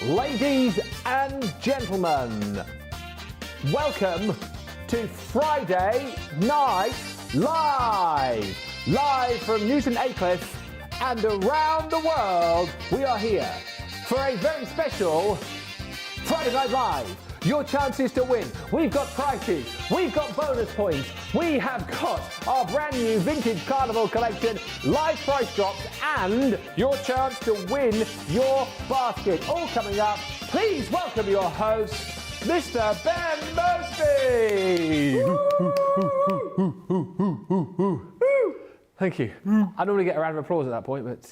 Ladies and gentlemen, welcome to Friday Night Live. Live from Newton Aycliffe and around the world, we are here for a very special Friday Night Live. Your chances to win. We've got prizes, we've got bonus points, we have got our brand new vintage Carnival collection, live price drops, and your chance to win your basket. All coming up. Please welcome your host, Mr. Ben Moseby. Thank you. I normally get a round of applause at that point, but...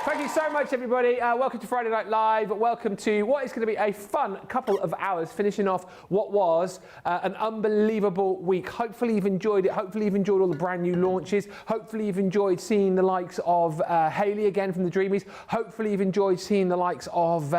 Thank you so much, everybody. Welcome to Friday Night Live. Welcome to what is going to be a fun couple of hours, finishing off what was an unbelievable week. Hopefully you've enjoyed it. Hopefully you've enjoyed all the brand new launches. Hopefully you've enjoyed seeing the likes of Hayley again from the Dreamies. Hopefully you've enjoyed seeing the likes of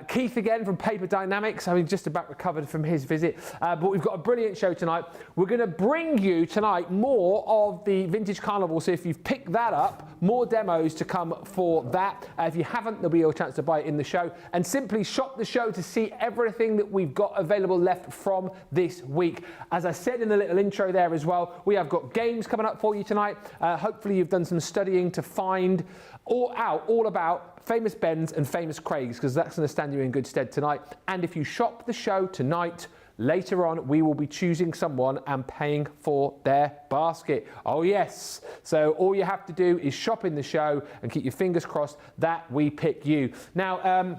Keith again from Paper Dynamics. I mean, just about recovered from his visit. But we've got a brilliant show tonight. We're going to bring you tonight more of the Vintage Carnival. So if you've picked that up, more demos to come for that. If you haven't, there'll be a chance to buy it in the show, and simply shop the show to see everything that we've got available left from this week. As I said in the little intro there as well, we have got games coming up for you tonight. Hopefully you've done some studying to find all about famous Bens and famous Craigs, because that's going to stand you in good stead tonight. And if you shop the show tonight, later on, we will be choosing someone and paying for their basket. Oh, yes. So all you have to do is shop in the show and keep your fingers crossed that we pick you. Now,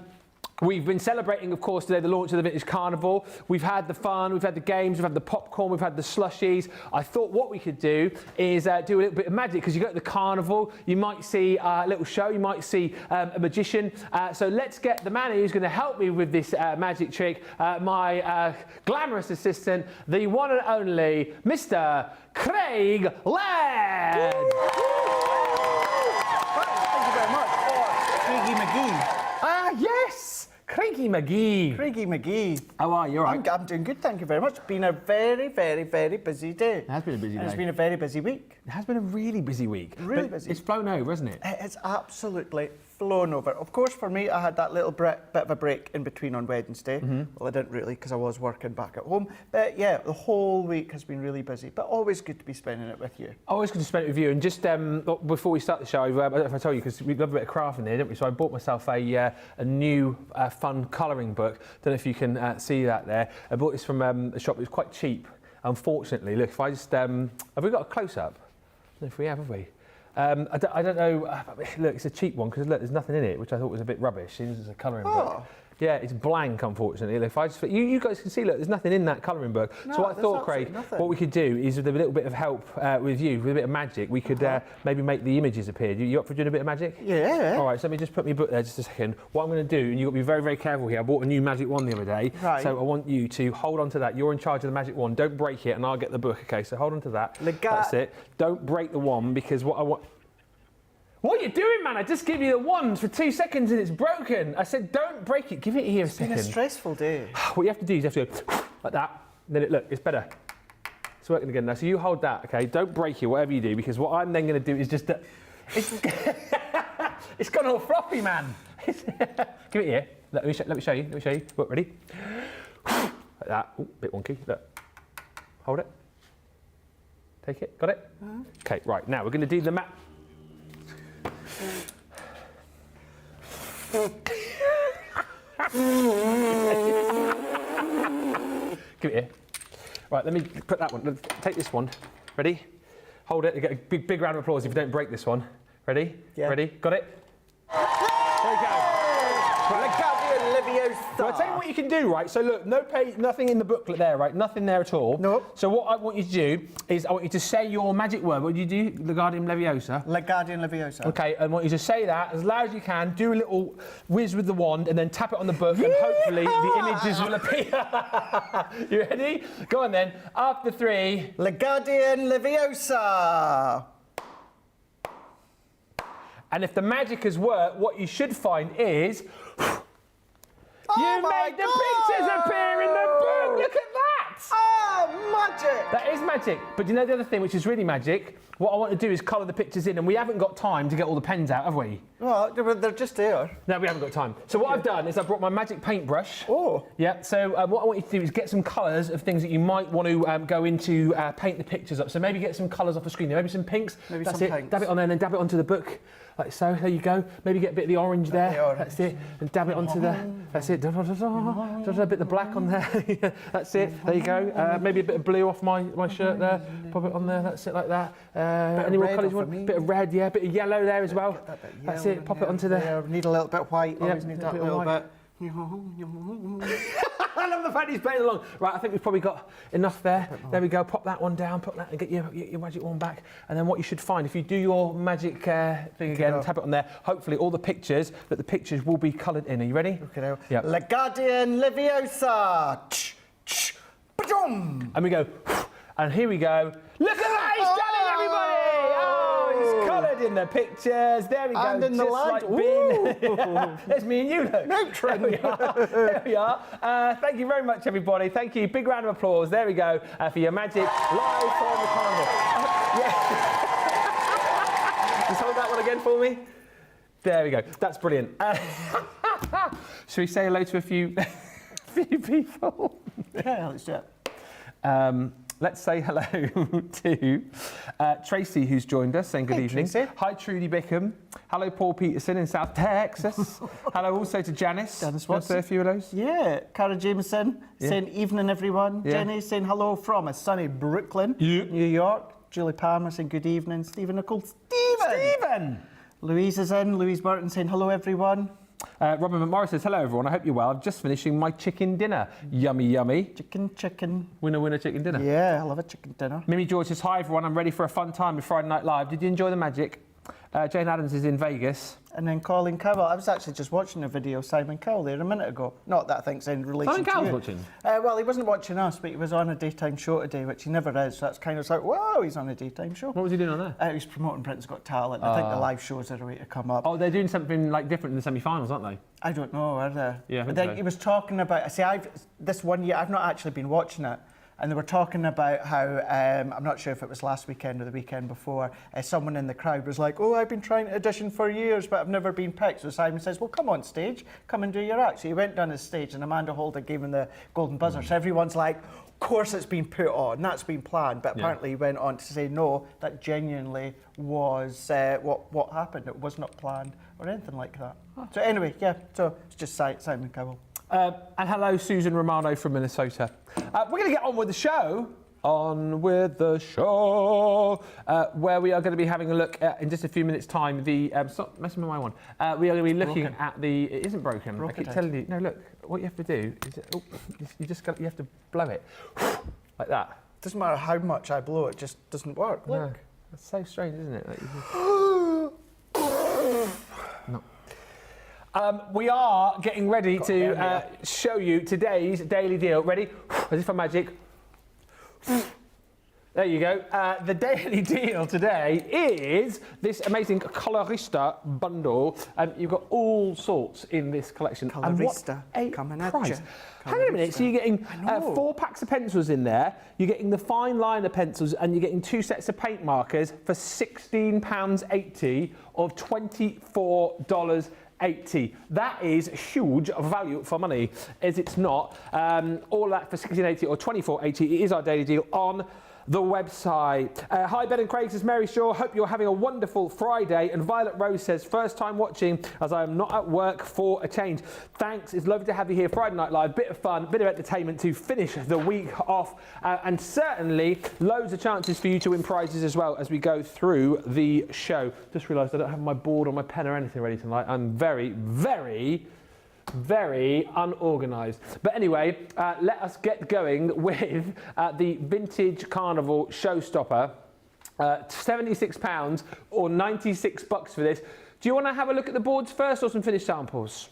we've been celebrating, of course, today the launch of the Vintage Carnival. We've had the fun, we've had the games, we've had the popcorn, we've had the slushies. I thought what we could do is do a little bit of magic, because you go to the Carnival, you might see a little show, you might see a magician. So let's get the man who's going to help me with this magic trick, my glamorous assistant, the one and only Mr. Craig Laird. Thank you very much. Craigie McGee. Yes! Craigie McGee. Craigie McGee. How are you? All right? I'm doing good, thank you very much. Been a very, very, very busy day. It has been a busy day. It's been a very busy week. It has been a really busy week. Really busy. It's flown over, hasn't it? It's absolutely flown over. Of course, for me, I had that little bit of a break in between on Wednesday. Well, I didn't really, because I was working back at home. But yeah, the whole week has been really busy, but always good to be spending it with you. Always good to spend it with you. And just before we start the show, I don't know if I told you, because we love a bit of craft in here, don't we? So I bought myself a new fun colouring book. Don't know if you can see that there. I bought this from a shop that was quite cheap, unfortunately. Look, if I just... have we got a close-up? I don't know if we have we? I don't know. Look, it's a cheap one, because look, there's nothing in it, which I thought was a bit rubbish. This is a colouring book. Yeah, it's blank, unfortunately. If I just, you guys can see, look, there's nothing in that colouring book. No, so I thought, Craig, what we could do is, with a little bit of help with you, with a bit of magic, we could maybe make the images appear. You up for doing a bit of magic? Yeah. All right, so let me just put my book there just a second. What I'm going to do, and you've got to be very, very careful here. I bought a new magic wand the other day. Right. So I want you to hold on to that. You're in charge of the magic wand. Don't break it, and I'll get the book, okay? So hold on to that. That's it. Don't break the wand, because what I want... What are you doing, man? I just gave you the wand for 2 seconds and it's broken. I said, don't break it. Give it here a second. It's been a stressful day. What you have to do is you have to go like that. And then look, it's better. It's working again now. So you hold that, okay? Don't break it, whatever you do, because what I'm then going to do is just... It's gone all floppy, man. Give it here. Look, let me show you. Let me show you. Look, ready? Like that. Ooh, bit wonky. Look. Hold it. Take it. Got it? Okay, right. Now we're going to do the map. Give it here. Right, let me put that one. Take this one. Ready? Hold it. You get a big round of applause if you don't break this one. Ready? Yeah. Ready? Got it? There you go. So I'll tell you what you can do, right? So look, nothing in the booklet there, right? Nothing there at all. Nope. So what I want you to do is I want you to say your magic word. What do you do? Wingardium Leviosa? Wingardium Leviosa. Okay, I want you to say that as loud as you can, do a little whiz with the wand, and then tap it on the book, and hopefully the images will appear. You ready? Go on then. After 3. Wingardium Leviosa. And if the magic has worked, what you should find is... You made the pictures appear in the book! Look magic! That is magic. But you know the other thing which is really magic? What I want to do is colour the pictures in, and we haven't got time to get all the pens out, have we? Well, they're just there. No, we haven't got time. So what I've done is I've brought my magic paintbrush. Oh. Yeah, so what I want you to do is get some colours of things that you might want to go into, paint the pictures up. So maybe get some colours off the screen. Maybe some pinks. Maybe That's some it. pinks. Dab it on there and then dab it onto the book. Like so, there you go. Maybe get a bit of the orange there. That's it. And dab it onto the, that's it. A bit of black on there. That's it. There you go. Maybe a bit of blue off my shirt there. Pop it on there. That's it like that. Any more colours you want? Bit of red, yeah. Bit of yellow there as well. That's it. Pop it onto there. Need a little bit of white. Yep, Always need that little bit. I love the fact he's playing along. Right, I think we've probably got enough there. There we go. Pop that one down. Put that and get your magic one back. And then what you should find, if you do your magic thing again, tap it on there. Hopefully, all the pictures will be coloured in. Are you ready? Okay, now. Yep. La Guardian Leviosa. Ba-dum. And we go. And here we go. Look at that! He's done it, everybody! Oh, he's coloured in the pictures. There we go. And in the just light. like There's me and you, look. Matron. There we are. Thank you very much, everybody. Thank you. Big round of applause. There we go for your magic live from the Carnival. Just hold that one again for me. There we go. That's brilliant. Should we say hello to a few people? Yeah, let's do it. Let's say hello to Tracy, who's joined us, saying good evening. Tracy. Hi, Trudy Bickham. Hello, Paul Peterson in South Texas. Hello also to Janice. Janice Want to say a few of those? Yeah, Cara Jameson saying evening, everyone. Yeah. Jenny saying hello from a sunny Brooklyn, New York. Julie Palmer saying good evening. Stephen Nicole. Stephen! Louise is in. Louise Burton saying hello, everyone. Robin McMorris says, hello everyone, I hope you're well. I'm just finishing my chicken dinner. Yummy, yummy. Chicken. Winner, chicken dinner. Yeah, I love a chicken dinner. Mimi George says, hi everyone, I'm ready for a fun time with Friday Night Live. Did you enjoy the magic? Jane Adams is in Vegas. And then Colin Cowell. I was actually just watching a video of Simon Cowell there a minute ago. Not that I think's in relation Simon to Cowell's you. watching? Well, he wasn't watching us, but he was on a daytime show today, which he never is. So that's kind of like, wow, he's on a daytime show. What was he doing on there? He was promoting Britain's Got Talent. I think the live shows are a way to come up. Oh, they're doing something like different in the semi-finals, aren't they? I don't know, are they? Yeah, I but think then so. he was talking about, this 1 year, I've not actually been watching it, and they were talking about how, I'm not sure if it was last weekend or the weekend before, someone in the crowd was like, oh, I've been trying to audition for years, but I've never been picked. So Simon says, well, come on stage, come and do your act. So he went down the stage, and Amanda Holder gave him the golden buzzer. So everyone's like, of course it's been put on, that's been planned. But apparently he went on to say, no, that genuinely was what happened. It was not planned or anything like that. So anyway, yeah, so it's just Simon Cowell. And hello, Susan Romano from Minnesota. We're going to get on with the show. On with the show, where we are going to be having a look at, in just a few minutes' time, stop messing with my one. We are going to be looking at the, it isn't broken. I keep telling you, no, look, what you have to do is, you have to blow it, like that. Doesn't matter how much I blow, it just doesn't work. Look. No, that's so strange, isn't it? No. We are getting ready to show you today's daily deal. Ready? As if for magic. There you go. The daily deal today is this amazing Colorista bundle. You've got all sorts in this collection. Colorista, and what coming a at price. you. Hang on a minute. So you're getting 4 packs of pencils in there. You're getting the fine liner pencils, and you're getting 2 sets of paint markers for £16.80 of $24.80. That is huge value for money, as it's not. All that for £16.80 or £24.80. It is our daily deal on the website. Hi, Ben and Craig, says Mary Shaw. Hope you're having a wonderful Friday. And Violet Rose says, first time watching as I am not at work for a change. Thanks. It's lovely to have you here. Friday Night Live. Bit of fun, bit of entertainment to finish the week off. And certainly loads of chances for you to win prizes as well as we go through the show. Just realised I don't have my board or my pen or anything ready tonight. I'm very, very unorganised. But anyway, let us get going with the Vintage Carnival Showstopper. £76 or $96 for this. Do you want to have a look at the boards first or some finished samples?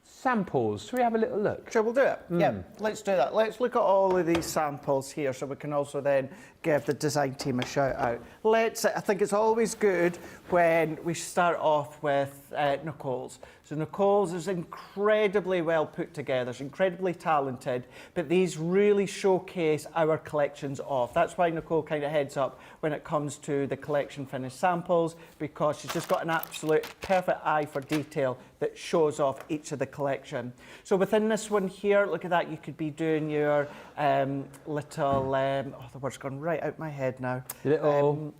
Samples. Shall we have a little look? Sure, we'll do it. Yeah, let's do that. Let's look at all of these samples here so we can also then give the design team a shout out. I think it's always good when we start off with Nicole's. So Nicole's is incredibly well put together, it's incredibly talented, but these really showcase our collections off. That's why Nicole kind of heads up when it comes to the collection finished samples, because she's just got an absolute perfect eye for detail that shows off each of the collection. So within this one here, look at that, you could be doing your little, oh, the word's gone right out my head now. Little...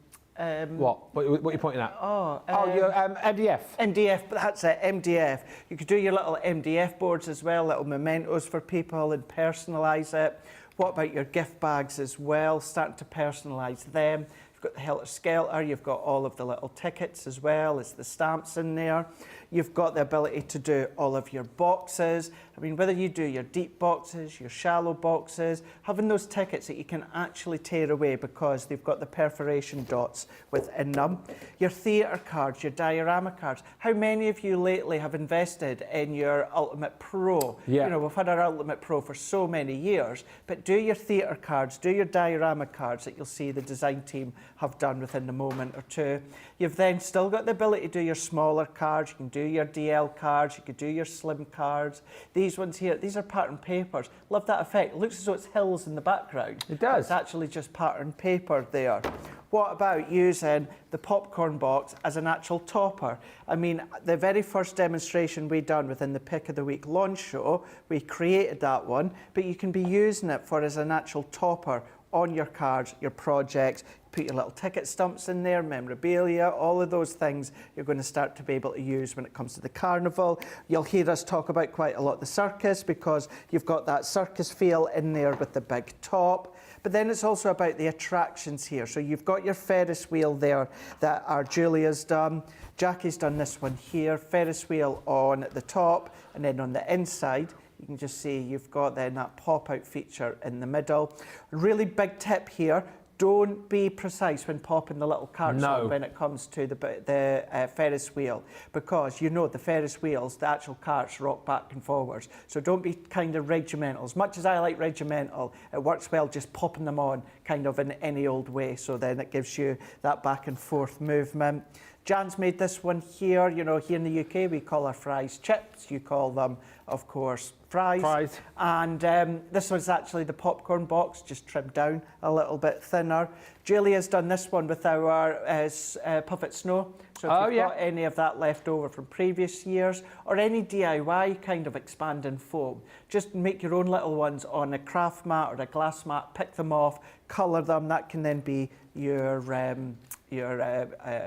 what? What are you pointing at? Your MDF. MDF, but that's it, MDF. You could do your little MDF boards as well, little mementos for people and personalise it. What about your gift bags as well? Starting to personalise them. You've got the helter-skelter, you've got all of the little tickets as well as the stamps in there. You've got the ability to do all of your boxes. I mean, whether you do your deep boxes, your shallow boxes, having those tickets that you can actually tear away because they've got the perforation dots within them. Your theatre cards, your diorama cards. How many of you lately have invested in your Ultimate Pro? Yeah. You know, we've had our Ultimate Pro for so many years, but do your theatre cards, do your diorama cards that you'll see the design team have done within a moment or two. You've then still got the ability to do your smaller cards. You can do your DL cards, you could do your slim cards. These ones here, these are pattern papers. Love that effect. It looks as though it's hills in the background. It does. It's actually just pattern paper there. What about using the popcorn box as an actual topper? I mean, the very first demonstration we done within the Pick of the Week launch show, we created that one, but you can be using it for as an actual topper on your cards, your projects. Put your little ticket stumps in there, memorabilia, all of those things you're going to start to be able to use when it comes to the carnival. You'll hear us talk about quite a lot the circus, because you've got that circus feel in there with the big top. But then it's also about the attractions here. So you've got your Ferris wheel there that our Julia's done. Jackie's done this one here, Ferris wheel on the top, and then on the inside, you can just see you've got then that pop-out feature in the middle. Really big tip here. Don't be precise when popping the little carts on when it comes to the Ferris wheel, because you know the Ferris wheels, the actual carts rock back and forwards. So don't be kind of regimental. As much as I like regimental, it works well just popping them on kind of in any old way. So then it gives you that back and forth movement. Jan's made this one here. You know, here in the UK, we call our fries chips. You call them, of course, fries. And this was actually the popcorn box, just trimmed down a little bit thinner. Julia's done this one with our Puffet Snow. So if you've got any of that left over from previous years, or any DIY kind of expanding foam, just make your own little ones on a craft mat or a glass mat, pick them off, colour them. That can then be your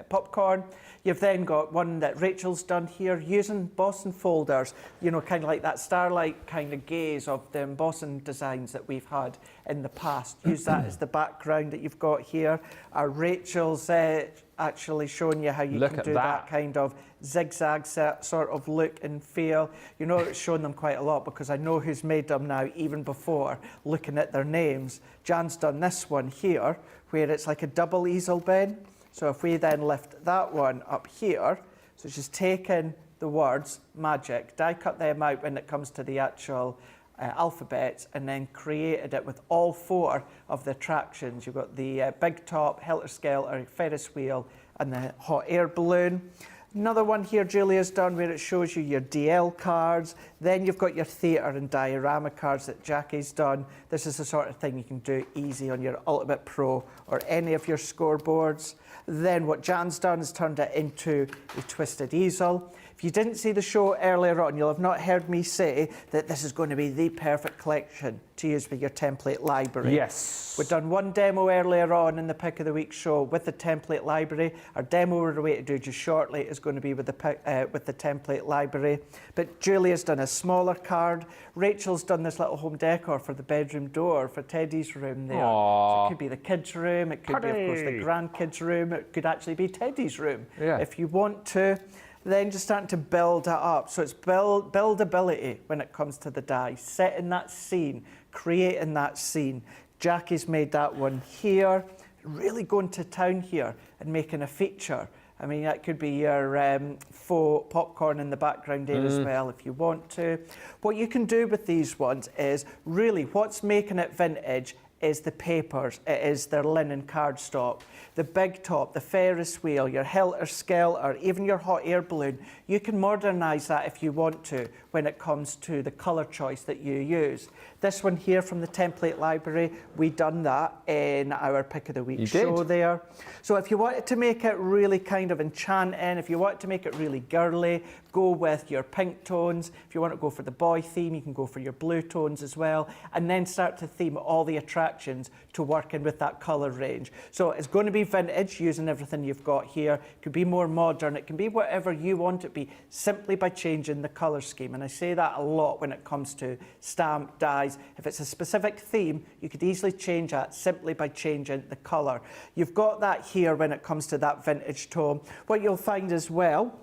popcorn. You've then got one that Rachel's done here, using embossing folders, you know, kind of like that starlight kind of gaze of the embossing designs that we've had in the past. Use that as the background that you've got here. Rachel's actually showing you how you can do that kind of zigzag sort of look and feel. You know, it's shown them quite a lot because I know who's made them now, even before looking at their names. Jan's done this one here, where it's like a double easel bin. So if we then lift that one up here, so she's taken the words magic, die cut them out when it comes to the actual alphabets, and then created it with all four of the attractions. You've got the big top, helter-skelter, Ferris wheel, and the hot air balloon. Another one here Julia's done where it shows you your DL cards. Then you've got your theatre and diorama cards that Jackie's done. This is the sort of thing you can do easy on your Ultimate Pro or any of your scoreboards. Then what Jan's done is turned it into a twisted easel. If you didn't see the show earlier on, you'll have not heard me say that this is going to be the perfect collection to use with your template library. Yes. We've done one demo earlier on in the Pick of the Week show with the template library. Our demo we're away to do just shortly is going to be with the template library. But Julia's done a smaller card. Rachel's done this little home decor for the bedroom door for Teddy's room there. So it could be the kids' room, it could be, of course, the grandkids' room, it could actually be Teddy's room if you want to. Then just starting to build it up. So it's buildability when it comes to the die, setting that scene, creating that scene. Jackie's made that one here, really going to town here and making a feature. I mean, that could be your faux popcorn in the background there as well if you want to. What you can do with these ones is really what's making it vintage is the papers, it is their linen cardstock. The big top, the Ferris wheel, your helter-skelter, even your hot air balloon, you can modernise that if you want to when it comes to the colour choice that you use. This one here from the template library, we done that in our Pick of the Week show there. So if you wanted to make it really kind of enchanting, if you wanted to make it really girly, go with your pink tones. If you want to go for the boy theme, you can go for your blue tones as well, and then start to theme all the attractions to working with that colour range. So it's going to be vintage, using everything you've got here. It could be more modern, it can be whatever you want it to be, simply by changing the colour scheme. And I say that a lot when it comes to stamp dies. If it's a specific theme, you could easily change that simply by changing the colour. You've got that here when it comes to that vintage tone. What you'll find as well,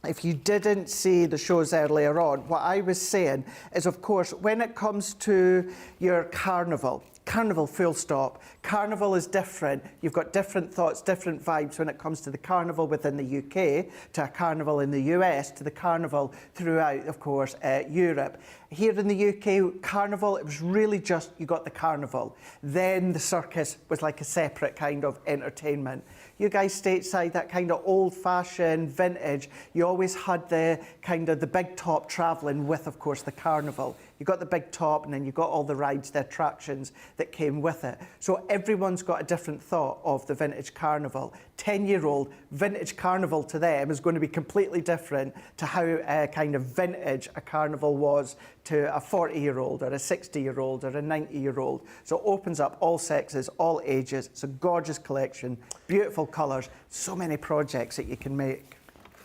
if you didn't see the shows earlier on, what I was saying is, of course, when it comes to your Carnival full stop. Carnival is different. You've got different thoughts, different vibes when it comes to the Carnival within the UK, to a Carnival in the US, to the Carnival throughout, of course, Europe. Here in the UK, Carnival, it was really just, you got the Carnival. Then the circus was like a separate kind of entertainment. You guys stateside, that kind of old-fashioned, vintage, you always had the kind of the big top travelling with, of course, the Carnival. You got the big top, and then you got all the rides, the attractions that came with it. So everyone's got a different thought of the vintage Carnival. 10-year-old vintage Carnival to them is going to be completely different to how kind of vintage a Carnival was to a 40-year-old or a 60-year-old or a 90-year-old. So it opens up all sexes, all ages. It's a gorgeous collection, beautiful colours, so many projects that you can make.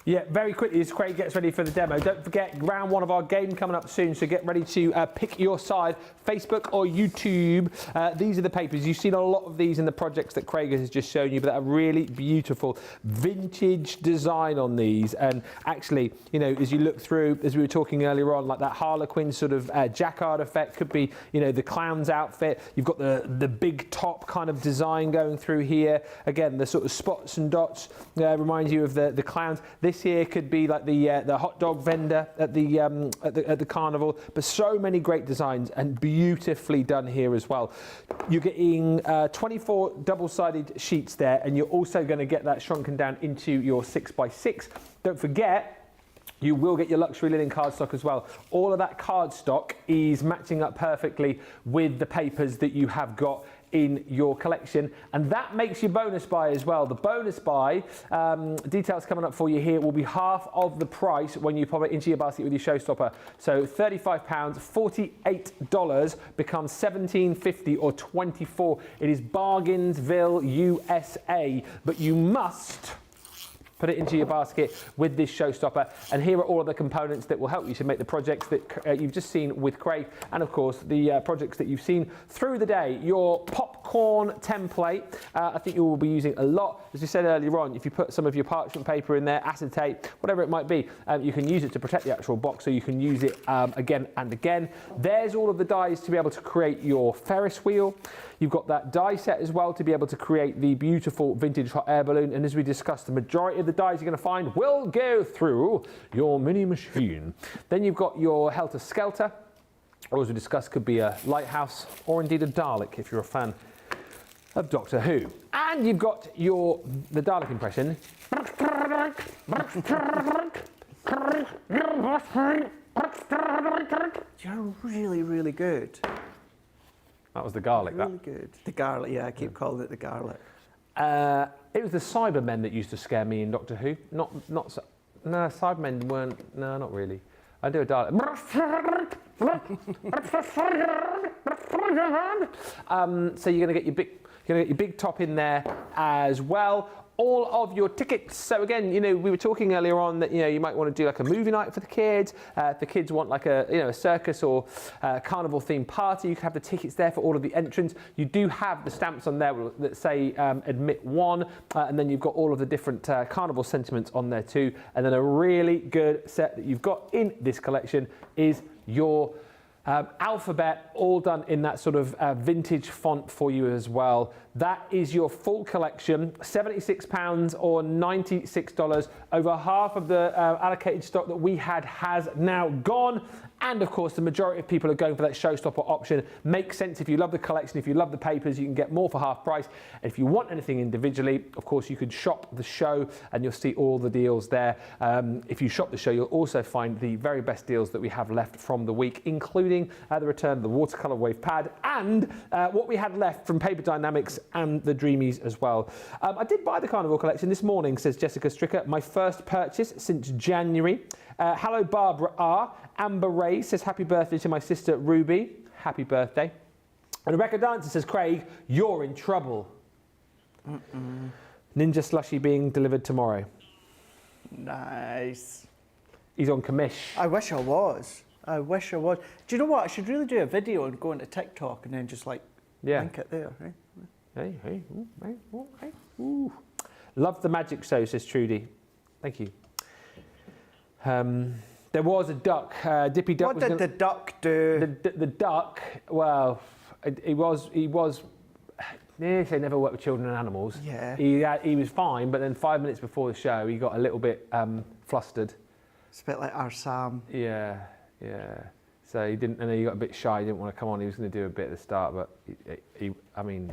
Yeah, very quickly as Craig gets ready for the demo, don't forget round one of our game coming up soon, so get ready to pick your side, Facebook or YouTube. These are the papers. You've seen a lot of these in the projects that Craig has just shown you, but that are really beautiful vintage design on these. And actually, you know, as you look through, as we were talking earlier on, like that Harlequin sort of jacquard effect could be, you know, the clown's outfit. You've got the big top kind of design going through here. Again, the sort of spots and dots remind you of the clowns. This here could be like the hot dog vendor at the Carnival, but so many great designs and beautifully done here as well. You're getting 24 double-sided sheets there, and you're also going to get that shrunken down into your 6x6. Don't forget, you will get your luxury linen cardstock as well. All of that cardstock is matching up perfectly with the papers that you have got in your collection, and that makes your bonus buy as well. The bonus buy, details coming up for you here, will be half of the price when you pop it into your basket with your showstopper. So £35, $48 becomes $17.50 or $24. It is Bargainsville, USA, but you must put it into your basket with this showstopper. And here are all of the components that will help you to make the projects that you've just seen with Craig, and of course the projects that you've seen through the day. Your popcorn template, I think you will be using a lot. As we said earlier on, if you put some of your parchment paper in there, acetate, whatever it might be, you can use it to protect the actual box, so you can use it again and again. There's all of the dies to be able to create your Ferris wheel. You've got that die set as well to be able to create the beautiful vintage hot air balloon. And as we discussed, the majority of the dies you're going to find will go through your mini machine. Then you've got your helter-skelter, or as we discussed, could be a lighthouse or indeed a Dalek if you're a fan of Doctor Who. And you've got the Dalek impression. You're really, really good. That was the garlic. Really good. The garlic, yeah, I keep calling it the garlic. It was the Cybermen that used to scare me in Doctor Who. No, Cybermen weren't. No, not really. I do a Dalek. So you're going to get your big top in there as well. All of your tickets. So again, you know, we were talking earlier on that, you know, you might want to do like a movie night for the kids. If the kids want like a circus or carnival themed party, you can have the tickets there for all of the entrants. You do have the stamps on there that say admit one, and then you've got all of the different carnival sentiments on there too. And then a really good set that you've got in this collection is your alphabet, all done in that sort of vintage font for you as well. That is your full collection, £76 or $96. Over half of the allocated stock that we had has now gone. And of course, the majority of people are going for that showstopper option. Makes sense if you love the collection, if you love the papers, you can get more for half price. And if you want anything individually, of course, you could shop the show and you'll see all the deals there. If you shop the show, you'll also find the very best deals that we have left from the week, including the return of the watercolour wave pad and what we had left from Paper Dynamics and the Dreamies as well. I did buy the Carnival collection this morning, says Jessica Stricker. My first purchase since January. Hello, Barbara R. Amber Ray says, happy birthday to my sister Ruby. Happy birthday. And Rebecca Dancer says, Craig, you're in trouble. Ninja Slushy being delivered tomorrow. Nice. He's on commish. I wish I was. I wish I was. Do you know what? I should really do a video and go into TikTok and then just like link it there, right? Hey, ooh, hey, ooh, hey, ooh. Love the magic show, says Trudy. Thank you. There was a duck. Dippy Duck. What did the duck do? The duck. Well, he was. They never worked with children and animals. Yeah. He was fine, but then 5 minutes before the show, he got a little bit flustered. It's a bit like our Sam. Yeah. So he didn't, and then he got a bit shy. He didn't want to come on. He was going to do a bit at the start, but I mean,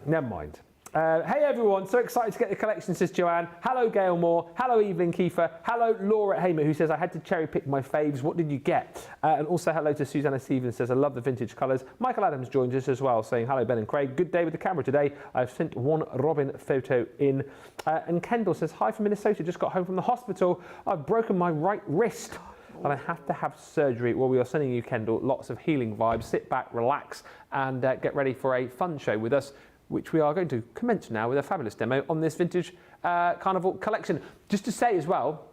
never mind. Hey everyone, so excited to get the collection, says Joanne. Hello Gail Moore, hello Evelyn Kiefer, hello Laura Hamer, who says, I had to cherry pick my faves, what did you get? And also hello to Susanna Stevens, says, I love the vintage colours. Michael Adams joins us as well, saying, hello Ben and Craig, good day with the camera today. I've sent one Robin photo in. And Kendall says, hi from Minnesota, just got home from the hospital. I've broken my right wrist and I have to have surgery. Well, we are sending you, Kendall, lots of healing vibes. Sit back, relax, and get ready for a fun show with us, which we are going to commence now with a fabulous demo on this vintage Carnival collection. Just to say as well,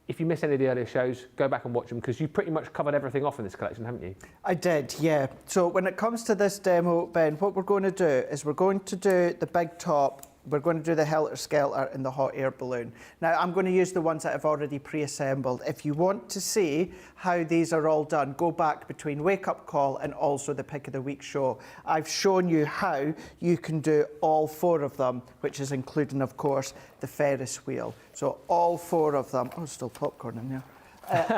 if you miss any of the earlier shows, go back and watch them, because you pretty much covered everything off in this collection, haven't you? I did, yeah. So when it comes to this demo, Ben, what we're going to do is we're going to do the big top, we're going to do the Helter Skelter and the hot air balloon. Now, I'm going to use the ones that I've already pre-assembled. If you want to see how these are all done, go back between Wake Up Call and also the Pick of the Week show. I've shown you how you can do all four of them, which is including, of course, the Ferris wheel. So all four of them, oh, still popcorn in there.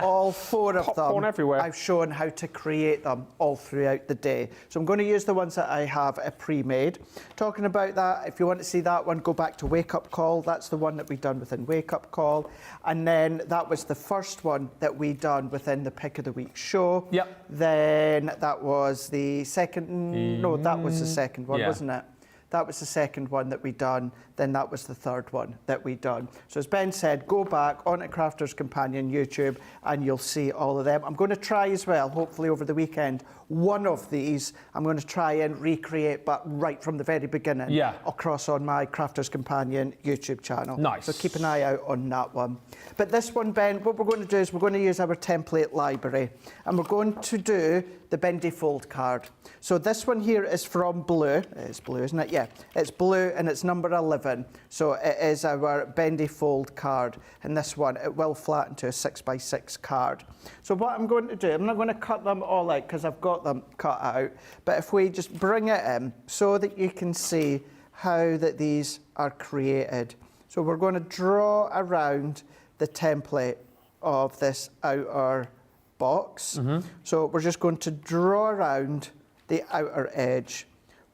All four of them, everywhere. I've shown how to create them all throughout the day. So I'm going to use the ones that I have pre-made. Talking about that, if you want to see that one, go back to Wake Up Call. That's the one that we done within Wake Up Call. And then that was the first one that we done within the Pick of the Week show. Yep. Then that was the second, no, that was the second one, wasn't it? That was the second one that we done. Then that was the third one that we done. So as Ben said, go back onto Crafter's Companion YouTube and you'll see all of them. I'm going to try as well, hopefully over the weekend, one of these I'm going to try and recreate, but right from the very beginning, across on my Crafter's Companion YouTube channel. Nice. So keep an eye out on that one. But this one, Ben, what we're going to do is we're going to use our template library and we're going to do the Bendy Fold card. So this one here is from Blue. It's blue, isn't it? Yeah, it's blue and it's number 11. So it is our Bendy Fold card. And this one, it will flatten to a 6x6 card. So what I'm going to do, I'm not going to cut them all out because I've got them cut out. But if we just bring it in so that you can see how that these are created. So we're going to draw around the template of this outer box. So we're just going to draw around the outer edge.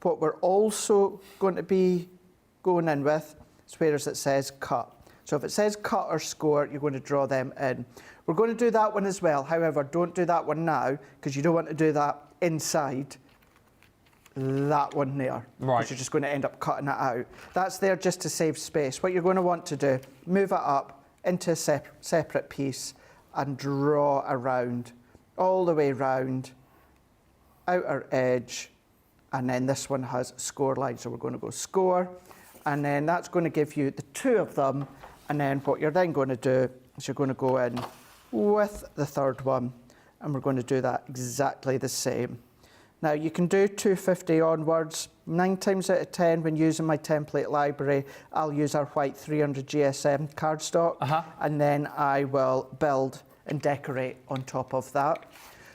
What we're also going to be going in with is where it says cut. So if it says cut or score, you're going to draw them in. We're going to do that one as well. However, don't do that one now because you don't want to do that inside that one there. Right. Because you're just going to end up cutting it out. That's there just to save space. What you're going to want to do, move it up into a separate piece and draw around, all the way round, outer edge, and then this one has score line, so we're going to go score, and then that's going to give you the two of them, and then what you're then going to do is you're going to go in with the third one, and we're going to do that exactly the same. Now you can do 250 onwards. 9 times out of 10 when using my template library, I'll use our white 300 GSM cardstock, and then I will build and decorate on top of that.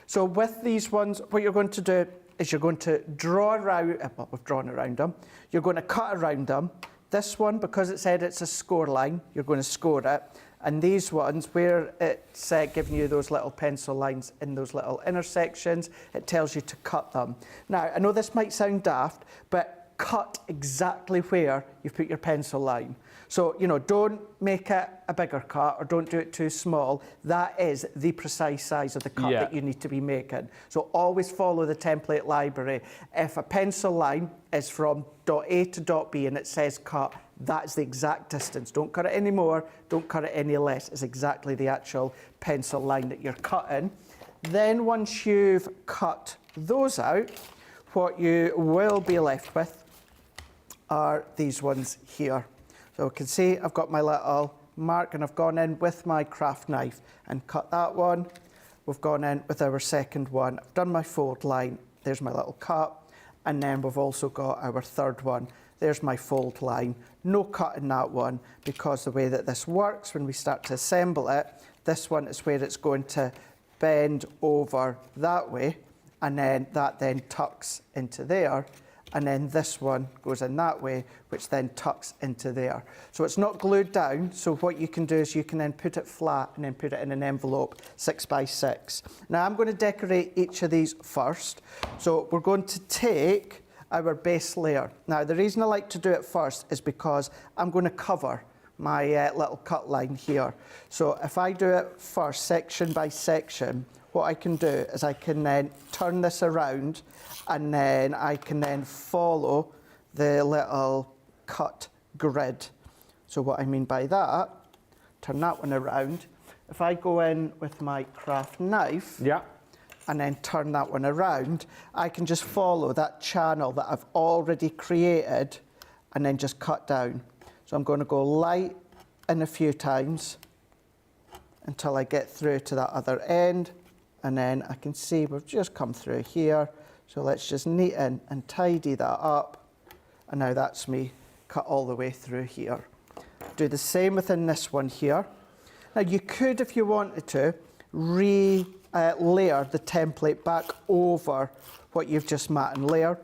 So with these ones, what you're going to do is you're going to draw around, well, we've drawn around them, you're going to cut around them. This one, because it said it's a score line, you're going to score it. And these ones, where it's giving you those little pencil lines in those little intersections, it tells you to cut them. Now, I know this might sound daft, but cut exactly where you've put your pencil line. So, you know, don't make it a bigger cut or don't do it too small. That is the precise size of the cut that you need to be making. So always follow the template library. If a pencil line is from dot A to dot B and it says cut, that's the exact distance. Don't cut it any more, don't cut it any less. It's exactly the actual pencil line that you're cutting. Then once you've cut those out, what you will be left with are these ones here. So you can see I've got my little mark and I've gone in with my craft knife and cut that one. We've gone in with our second one. I've done my fold line. There's my little cut. And then we've also got our third one. There's my fold line. No cut in that one because the way that this works when we start to assemble it, this one is where it's going to bend over that way and then that then tucks into there. And then this one goes in that way, which then tucks into there. So it's not glued down, so what you can do is you can then put it flat and then put it in an envelope 6 by 6. Now I'm going to decorate each of these first. So we're going to take our base layer. Now the reason I like to do it first is because I'm going to cover my little cut line here. So if I do it first, section by section, what I can do is I can then turn this around and then I can then follow the little cut grid. So what I mean by that, turn that one around. If I go in with my craft knife and then turn that one around, I can just follow that channel that I've already created and then just cut down. So I'm going to go light in a few times until I get through to that other end. And then I can see we've just come through here. So let's just neaten and tidy that up. And now that's me cut all the way through here. Do the same within this one here. Now you could, if you wanted to, layer the template back over what you've just mat and layered.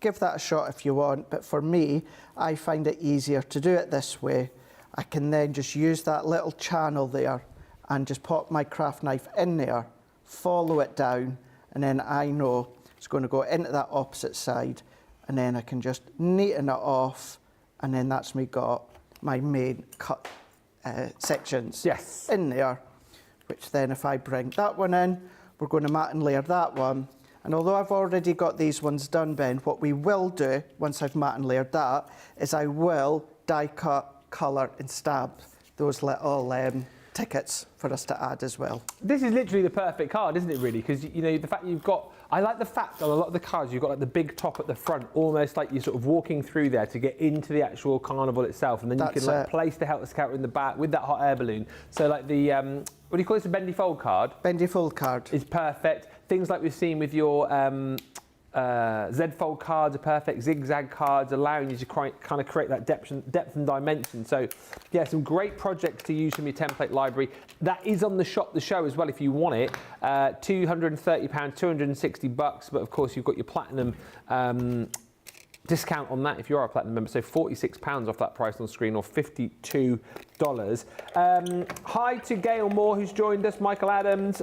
Give that a shot if you want, but for me, I find it easier to do it this way. I can then just use that little channel there and just pop my craft knife in there, follow it down, and then I know it's going to go into that opposite side, and then I can just neaten it off, and then that's me got my main cut sections in there, which then if I bring that one in, we're going to mat and layer that one. And although I've already got these ones done, Ben, what we will do once I've mat and layered that is I will die cut, colour and stab those little tickets for us to add as well. This is literally the perfect card, isn't it, really? Because, you know, the fact you've got, I like the fact on a lot of the cards you've got like the big top at the front, almost like you're sort of walking through there to get into the actual carnival itself, and then you can like place the Helter Skelter in the back with that hot air balloon. So like the, what do you call this, a bendy fold card? Bendy fold card. Is perfect. Things like we've seen with your Z-fold cards are perfect, zigzag cards, allowing you to kind of create that depth and dimension. So, yeah, some great projects to use from your template library. That is on the shop, the show as well, if you want it. £230, $260, but of course you've got your platinum discount on that if you are a platinum member, so £46 off that price on screen, or $52. Hi to Gail Moore, who's joined us, Michael Adams,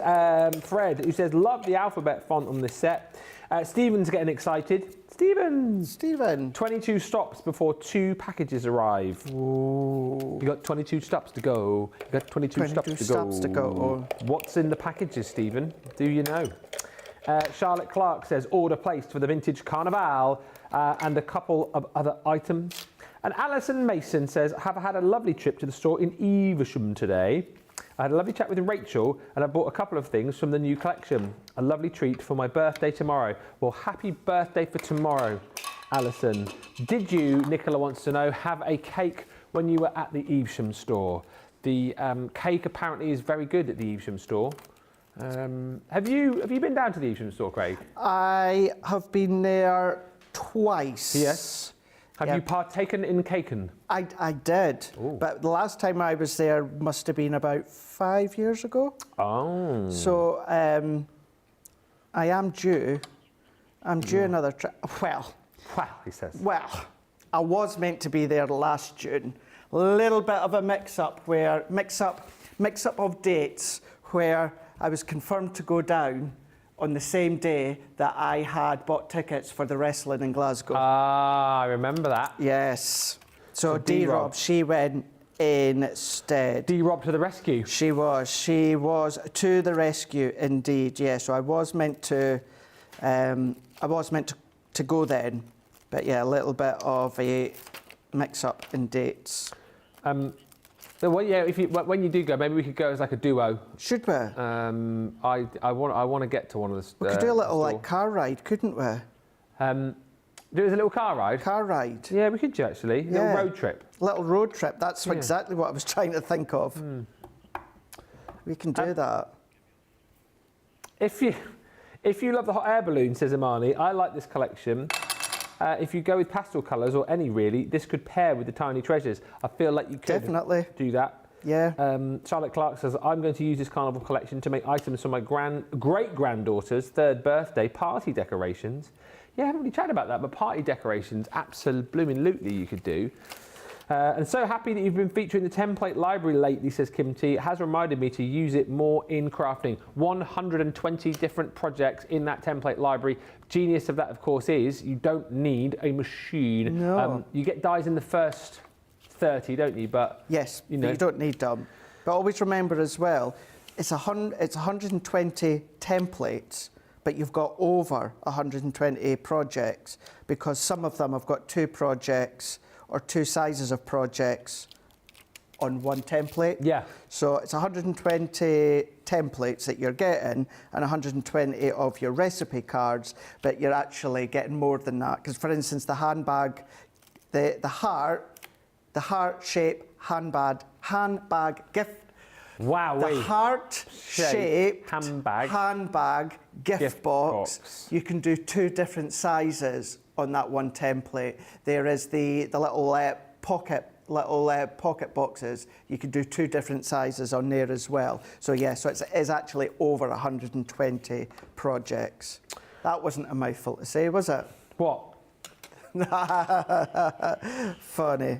Fred, who says, love the alphabet font on this set. Stephen's getting excited. Stephen. 22 stops before 2 packages arrive. Ooh. You got 22 stops to go. You got 22 stops to go. What's in the packages, Stephen? Do you know? Charlotte Clark says, order placed for the vintage Carnival, and a couple of other items. And Alison Mason says, have had a lovely trip to the store in Evesham today. I had a lovely chat with Rachel and I bought a couple of things from the new collection. A lovely treat for my birthday tomorrow. Well, happy birthday for tomorrow, Alison. Did you, Nicola wants to know, have a cake when you were at the Evesham store? The cake apparently is very good at the Evesham store. Have you been down to the Evesham store, Craig? I have been there twice. Yes. Have you partaken in caken? I did. Ooh. But the last time I was there must have been about 5 years ago. Oh. So I am due I'm due another trip. Well, he says. well, I was meant to be there last June. Little bit of a mix-up of dates where I was confirmed to go down on the same day that I had bought tickets for the wrestling in Glasgow. Ah, I remember that. Yes. So D-Rob. D-Rob, she went instead. D-Rob to the rescue. She was to the rescue indeed. Yeah. So I was meant to go then, but yeah, a little bit of a mix-up in dates. Well, yeah, when you do go, maybe we could go as like a duo. Should we? I want to get to one of the. We could do a little like car ride, couldn't we? Do it as a little car ride. Car ride. Yeah, we could do actually. A little road trip. Little road trip. That's exactly what I was trying to think of. We can do that. If you love the hot air balloon, says Imani, I like this collection. If you go with pastel colours or any really, this could pair with the tiny treasures. I feel like you could Definitely do that. Yeah. Charlotte Clark says, I'm going to use this carnival collection to make items for my great-granddaughter's 3rd birthday party decorations. Yeah, I haven't really chatted about that, but party decorations, absolutely you could do. And so happy that you've been featuring the template library lately, says Kim T. It has reminded me to use it more in crafting. 120 different projects in that template library. Genius of that, of course, is you don't need a machine. No. You get dies in the first 30, don't you? But yes, you know, you don't need them. But always remember as well, it's 120 templates, but you've got over 120 projects because some of them have got 2 projects or 2 sizes of projects on one template. Yeah. So it's 120 templates that you're getting and 120 of your recipe cards, but you're actually getting more than that. Because for instance, the handbag, the heart shape handbag gift. Wow, The heart-shaped handbag gift box. You can do 2 different sizes on that one template. There is the little pocket boxes. You can do 2 different sizes on there as well. So yeah, so it is actually over 120 projects. That wasn't a mouthful to say, was it? What? Funny.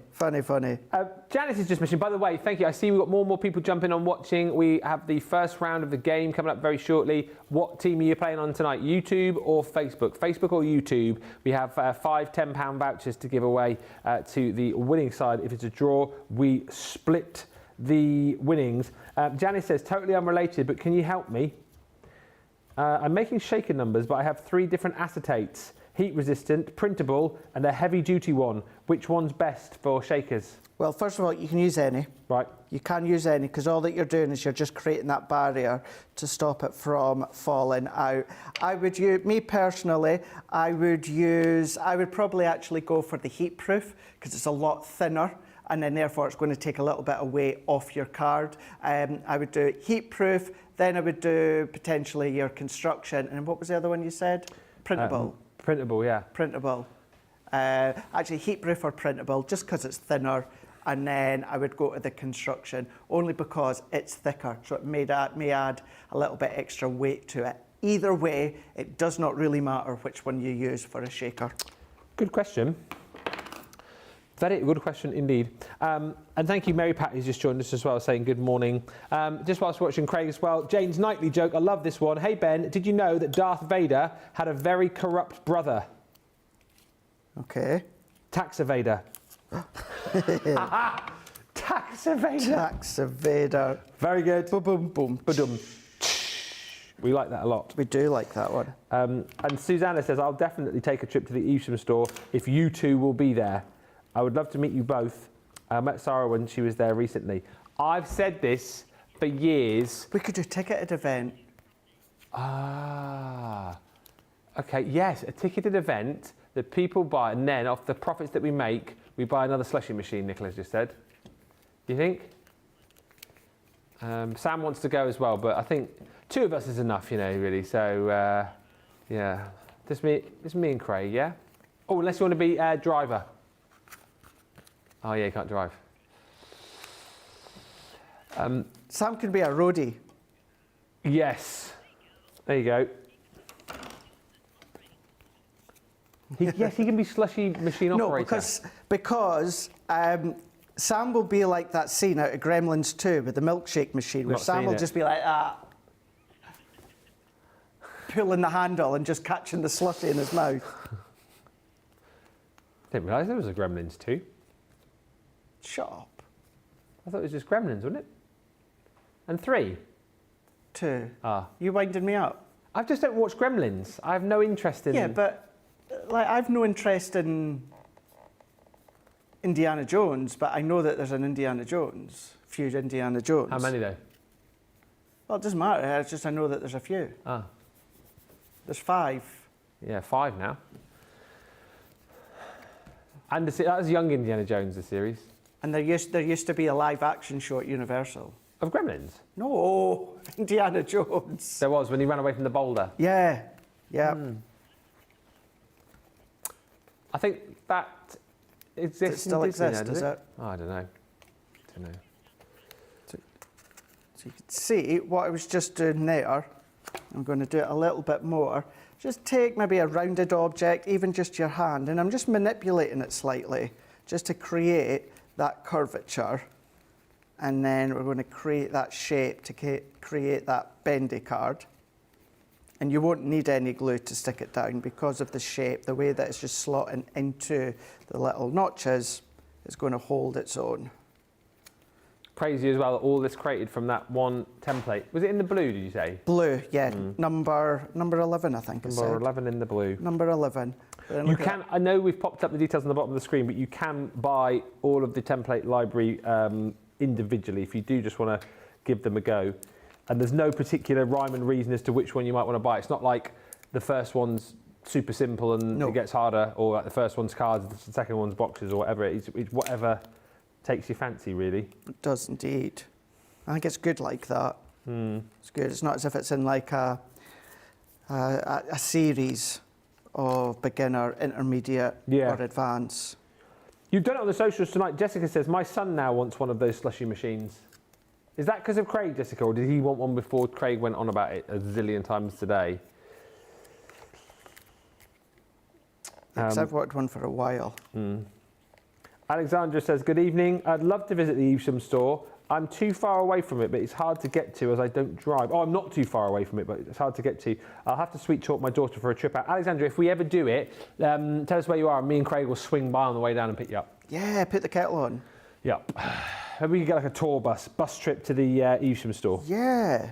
Janice is just mentioning, by the way, thank you. I see we've got more and more people jumping on watching. We have the first round of the game coming up very shortly. What team are you playing on tonight? YouTube or Facebook? Facebook or YouTube? We have 5 £10 vouchers to give away to the winning side. If it's a draw, we split the winnings. Janice says, totally unrelated, but can you help me? I'm making shaker numbers, but I have 3 different acetates. Heat resistant, printable, and a heavy duty one. Which one's best for shakers? Well, first of all, you can use any. Right. You can use any because all that you're doing is you're just creating that barrier to stop it from falling out. I would use, me personally, I would probably actually go for the heat proof because it's a lot thinner and then therefore it's going to take a little bit of weight off your card. I would do heat proof, then I would do potentially your construction, and what was the other one you said? Printable. Printable, yeah. Printable. Actually, heat-proof or printable, just because it's thinner. And then I would go to the construction, only because it's thicker. So it may add a little bit extra weight to it. Either way, it does not really matter which one you use for a shaker. Good question. Very good question indeed. And thank you, Mary Pat, who's just joined us as well, saying good morning. Just whilst watching Craig as well, Jane's nightly joke, I love this one. Hey, Ben, did you know that Darth Vader had a very corrupt brother? Okay. Tax evader. Tax evader. Tax evader. Very good. Boom, boom, boom. Ba-dum. We like that a lot. We do like that one. And Susanna says, I'll definitely take a trip to the Evesham store if you 2 will be there. I would love to meet you both. I met Sarah when she was there recently. I've said this for years. We could do a ticketed event. Ah. Okay, yes, a ticketed event that people buy, and then off the profits that we make, we buy another slushie machine, Nicola's just said. Do you think? Sam wants to go as well, but I think 2 of us is enough, you know, really. So, yeah, just me and Craig, yeah? Oh, unless you want to be driver. Oh, yeah, you can't drive. Sam can be a roadie. Yes. There you go. Yes, he can be slushy machine operator. No, because Sam will be like that scene out of Gremlins 2 with the milkshake machine, where Not Sam seen will it. just be like that, pulling the handle and just catching the slushy in his mouth. Didn't realise there was a Gremlins 2. Shut up. I thought it was just Gremlins, wasn't it? And 3. 2. Ah. You winding me up? I just don't watch Gremlins. I have no interest in... Yeah, but like I've no interest in Indiana Jones, but I know that there's an Indiana Jones, a few Indiana Jones. How many though? Well, it doesn't matter. It's just I know that there's a few. Ah. There's 5. Yeah, 5 now. And that was Young Indiana Jones, the series. And there used to be a live action show at Universal. Of Gremlins? No, Indiana Jones. There was, when he ran away from the boulder. Yeah, yeah. I think that exists. Does it still in Disney exist, now, does does it? it? Oh, I don't know. So you can see what I was just doing there. I'm going to do it a little bit more. Just take maybe a rounded object, even just your hand, and I'm just manipulating it slightly, just to create that curvature. And then we're going to create that shape to create that bendy card. And you won't need any glue to stick it down because of the shape, the way that it's just slotting into the little notches, it's going to hold its own. Crazy as well, all this created from that one template. Was it in the blue, did you say? Blue, yeah, number 11, I think. Number 11 in the blue. Number 11. You can, I know we've popped up the details on the bottom of the screen, but you can buy all of the template library individually if you do just want to give them a go. And there's no particular rhyme and reason as to which one you might want to buy. It's not like the first one's super simple and it gets harder, or like the first one's cards, the second one's boxes, or whatever. It's whatever takes your fancy, really. It does indeed. I think it's good like that. It's good. It's not as if it's in like a series of beginner, intermediate, or advanced. You've done it on the socials tonight. Jessica says, my son now wants one of those slushy machines. Is that because of Craig, Jessica, or did he want one before Craig went on about it a zillion times today? Because I've wanted one for a while. Alexandra says, good evening. I'd love to visit the Evesham store. I'm too far away from it, but it's hard to get to as I don't drive. Oh, I'm not too far away from it, but it's hard to get to. I'll have to sweet talk my daughter for a trip out. Alexandra, if we ever do it, tell us where you are, and me and Craig will swing by on the way down and pick you up. Yeah, put the kettle on. Yep. Maybe we could get like a tour bus trip to the Evesham store. Yeah.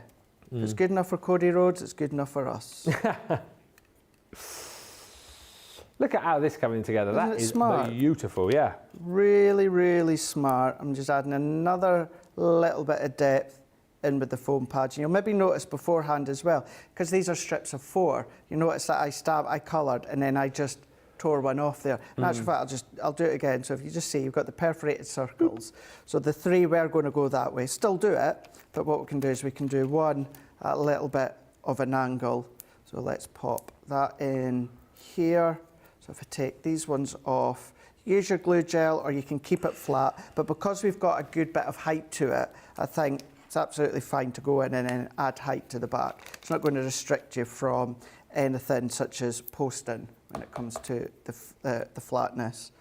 If it's good enough for Cody Rhodes, it's good enough for us. Look at how this coming together. Isn't That it is smart? Beautiful, yeah. Really, really smart. I'm just adding another little bit of depth in with the foam pads. And you'll maybe notice beforehand as well, because these are strips of 4, you notice that I coloured and then I just tore one off there. In actual fact, I'll do it again. So if you just see, you've got the perforated circles. So the 3 we're going to go that way. Still do it, but what we can do is we can do one at a little bit of an angle. So let's pop that in here. So if I take these ones off, use your glue gel or you can keep it flat, but because we've got a good bit of height to it, I think it's absolutely fine to go in and then add height to the back. It's not going to restrict you from anything such as posting when it comes to the flatness.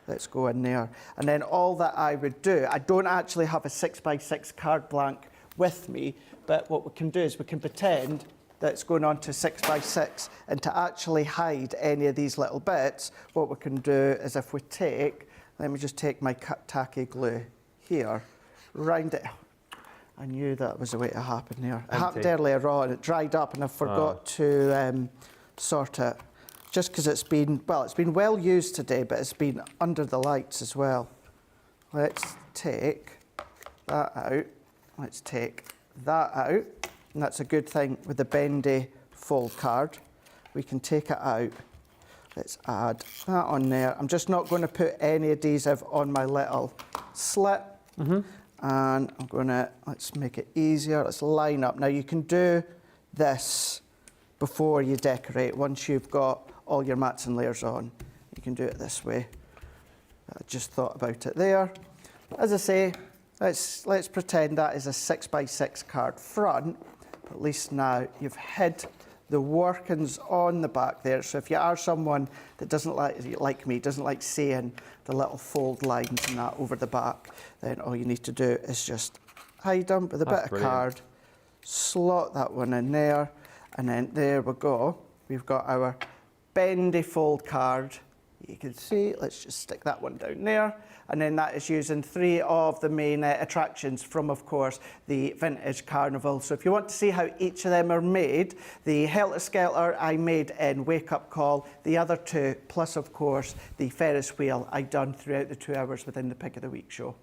Let's go in there. And then all that I would do, I don't actually have a 6x6 card blank with me, but what we can do is we can pretend that's going on to 6x6, and to actually hide any of these little bits, what we can do is if we take, let me just take my tacky glue here, round it. I knew that was the way to happen there. It happened earlier on, it dried up and I forgot to sort it. Just because it's been well used today, but it's been under the lights as well. Let's take that out. Let's take that out. And that's a good thing with the bendy fold card. We can take it out. Let's add that on there. I'm just not going to put any adhesive on my little slit. And I'm going to, let's make it easier. Let's line up. Now you can do this before you decorate. Once you've got all your mats and layers on, you can do it this way. I just thought about it there. As I say, let's pretend that is a 6x6 card front. At least now you've hid the workings on the back there. So if you are someone that doesn't like me, doesn't like seeing the little fold lines and that over the back, then all you need to do is just hide them with a bit of card, slot that one in there, and then there we go. We've got our bendy fold card. You can see, let's just stick that one down there. And then that is using 3 of the main attractions from, of course, the vintage Carnival. So if you want to see how each of them are made, the Helter Skelter I made in Wake Up Call, the other 2, plus, of course, the Ferris wheel I done throughout the 2 hours within the Pick of the Week show.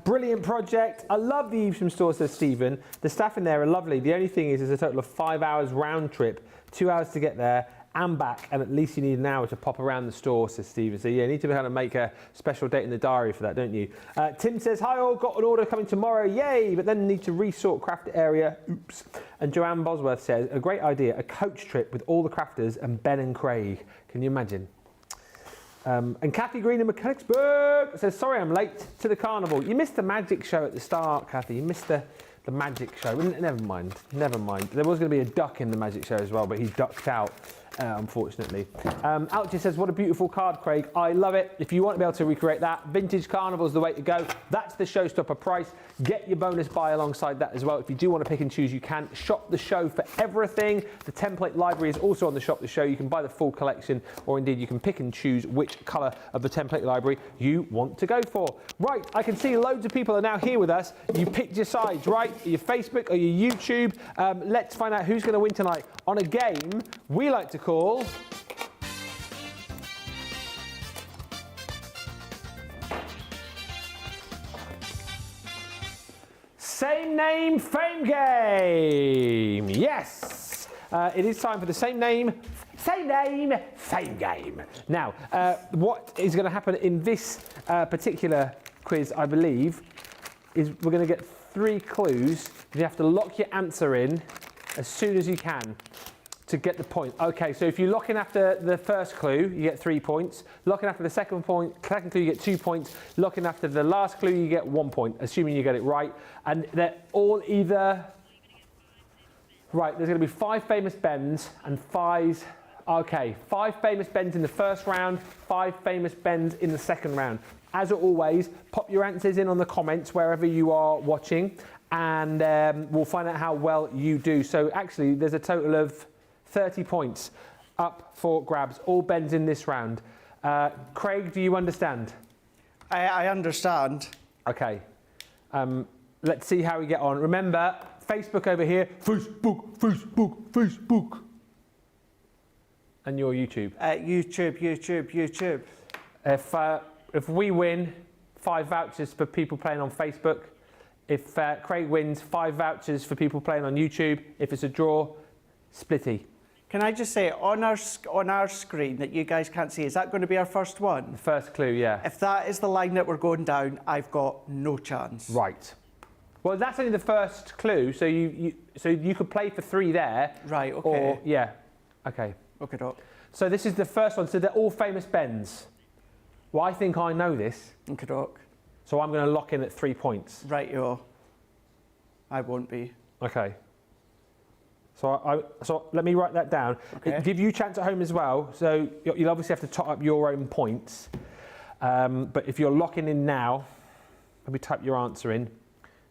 Brilliant project. I love the Evesham store, says Stephen. The staff in there are lovely. The only thing is there's a total of 5 hours round trip, 2 hours to get there and back, and at least you need an hour to pop around the store, says Stephen. So yeah, you need to kind of make a special date in the diary for that, don't you? Tim says, hi all, got an order coming tomorrow, yay, but then need to resort craft area, oops. And Joanne Bosworth says, a great idea, a coach trip with all the crafters and Ben and Craig. Can you imagine? And Kathy Green in Mechanicsburg says, sorry I'm late to the carnival. You missed the magic show at the start, Kathy. You missed the magic show. Never mind, never mind. There was going to be a duck in the magic show as well, but he ducked out. Unfortunately. Alchie says, what a beautiful card, Craig. I love it. If you want to be able to recreate that, Vintage Carnival is the way to go. That's the showstopper price. Get your bonus buy alongside that as well. If you do want to pick and choose, you can. Shop the show for everything. The template library is also on the Shop the Show. You can buy the full collection, or indeed you can pick and choose which colour of the template library you want to go for. Right, I can see loads of people are now here with us. You picked your sides, right? Your Facebook or your YouTube. Let's find out who's going to win tonight on a game we like to call Same Name Fame Game. Yes, it is time for the Same Name Fame Game. Now, what is going to happen in this particular quiz, I believe, is we're going to get 3 clues. You have to lock your answer in as soon as you can to get the point. Okay, so if you lock in after the first clue, you get 3 points. Lock in after the second clue, you get 2 points. Lock in after the last clue, you get 1 point, assuming you get it right. And they're all either... Right, there's going to be 5 famous bends and 5... Okay, 5 famous bends in the first round, 5 famous bends in the second round. As always, pop your answers in on the comments wherever you are watching, and we'll find out how well you do. So actually, there's a total of 30 points up for grabs, all bends in this round. Craig, do you understand? I understand. Okay. Let's see how we get on. Remember, Facebook over here. Facebook. And your YouTube. YouTube. If we win, 5 vouchers for people playing on Facebook. If Craig wins, 5 vouchers for people playing on YouTube. If it's a draw, splitty. Can I just say, on our screen that you guys can't see, is that going to be our first one? The first clue, yeah. If that is the line that we're going down, I've got no chance. Right. Well, that's only the first clue, so you could play for 3 there. Right, okay. Or, yeah, okay. Okay, doc. So this is the first one, so they're all famous bends. Well, I think I know this. Okay, doc. So I'm going to lock in at 3 points. Right, yo. I won't be. Okay. So let me write that down. Okay. Give you a chance at home as well. So you'll obviously have to top up your own points. But if you're locking in now, maybe type your answer in.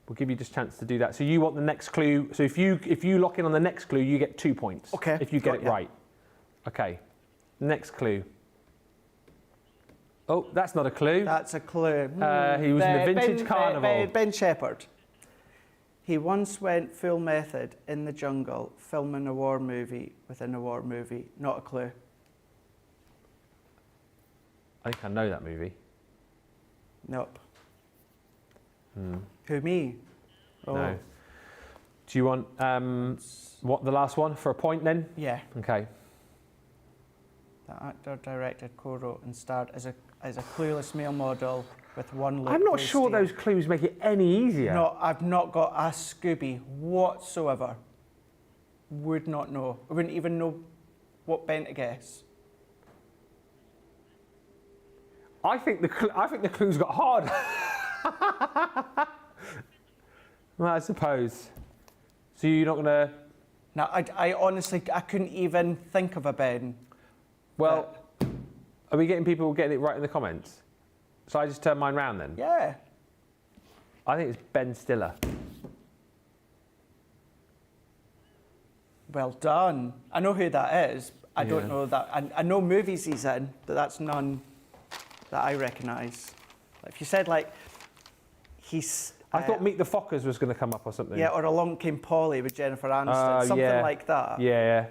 We'll give you just a chance to do that. So you want the next clue. So if you lock in on the next clue, you get 2 points. Okay. If you get it right. Okay. Next clue. Oh, that's not a clue. That's a clue. He was in the Vintage Carnival. Ben Shepherd. He once went full method in the jungle, filming a war movie within a war movie. Not a clue. I think I know that movie. Nope. Who, me? Oh. No. Do you want what the last one for a point then? Yeah. Okay. The actor directed, co-wrote and starred as a clueless male model with one look. I'm not sure those clues make it any easier. No, I've not got a Scooby whatsoever. Would not know. I wouldn't even know what bent to guess. I think the clues got hard. Well, I suppose. So you're not gonna No, I honestly, I couldn't even think of a Ben. Well, are we getting people getting it right in the comments? So I just turn mine round then? Yeah. I think it's Ben Stiller. Well done. I know who that is. I don't Yeah. know that. I know movies he's in, but that's none that I recognise. If you said like, he's... I thought Meet the Fockers was going to come up or something. Yeah, or Along Came Polly with Jennifer Aniston. Something yeah. like that. Yeah.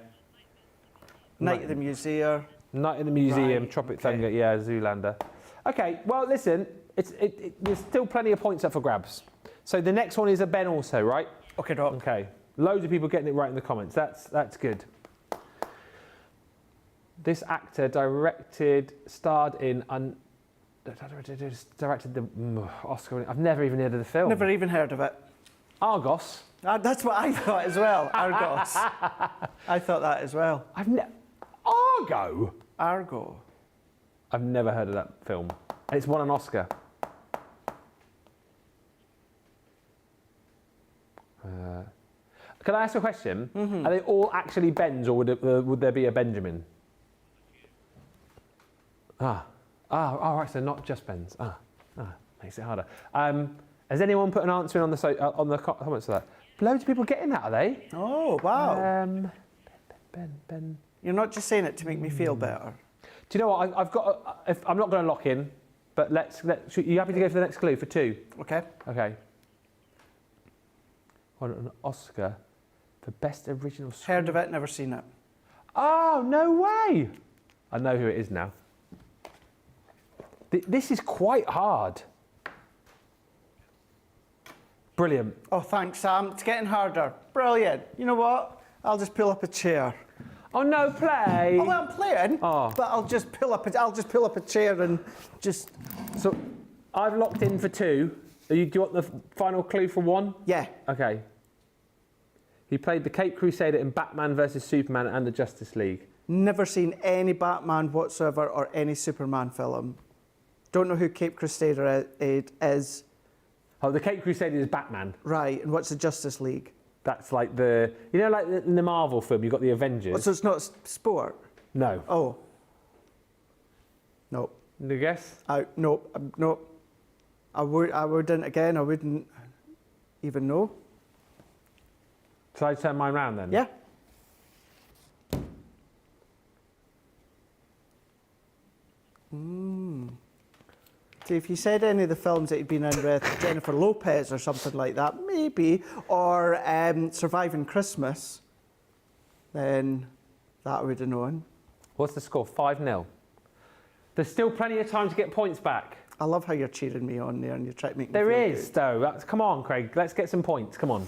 Night at the Museum. Night in the Museum, Right, Tropic okay. Thunder, yeah, Zoolander. Okay, well, listen, there's still plenty of points up for grabs. So the next one is a Ben also, right? Okay, Doc. Okay, loads of people getting it right in the comments. That's good. This actor starred in, directed the Oscar. I've never even heard of the film. Never even heard of it. Argos. That's what I thought as well. Argos. I thought that as well. Argo? Argo. I've never heard of that film. And it's won an Oscar. Can I ask a question? Mm-hmm. Are they all actually Bens, or would there be a Benjamin? All right, so not just Bens. Makes it harder. Has anyone put an answer in on the comments of that? Loads of people getting that, are they? Oh, wow. Ben. You're not just saying it to make me feel better. Do you know what? I've got. I'm not going to lock in, but you happy to go for the next clue for 2? Okay. Okay. Won an Oscar for Best Original Script. Heard of it, never seen it. Oh, no way! I know who it is now. This is quite hard. Brilliant. Oh, thanks, Sam. It's getting harder. Brilliant. You know what? I'll just pull up a chair. Oh no, play! Oh, well, I'm playing, Oh. but I'll just pull up a chair and just... So, I've locked in for 2. Do you want the final clue for 1? Yeah. Okay. He played the Cape Crusader in Batman vs Superman and the Justice League. Never seen any Batman whatsoever or any Superman film. Don't know who Cape Crusader is. Oh, the Cape Crusader is Batman. Right, and what's the Justice League? That's like like in the Marvel film, you've got the Avengers. Oh, so it's not sport? No. Oh. Nope. No guess? Nope. I wouldn't even know. Shall I turn mine round then? Yeah. See, if you said any of the films that you'd been in with Jennifer Lopez or something like that, maybe, or Surviving Christmas, then that I would have known. What's the score? 5-0. There's still plenty of time to get points back. I love how you're cheering me on there and you're trying to make me There feel is, good. though. Come on, Craig. Let's get some points. Come on.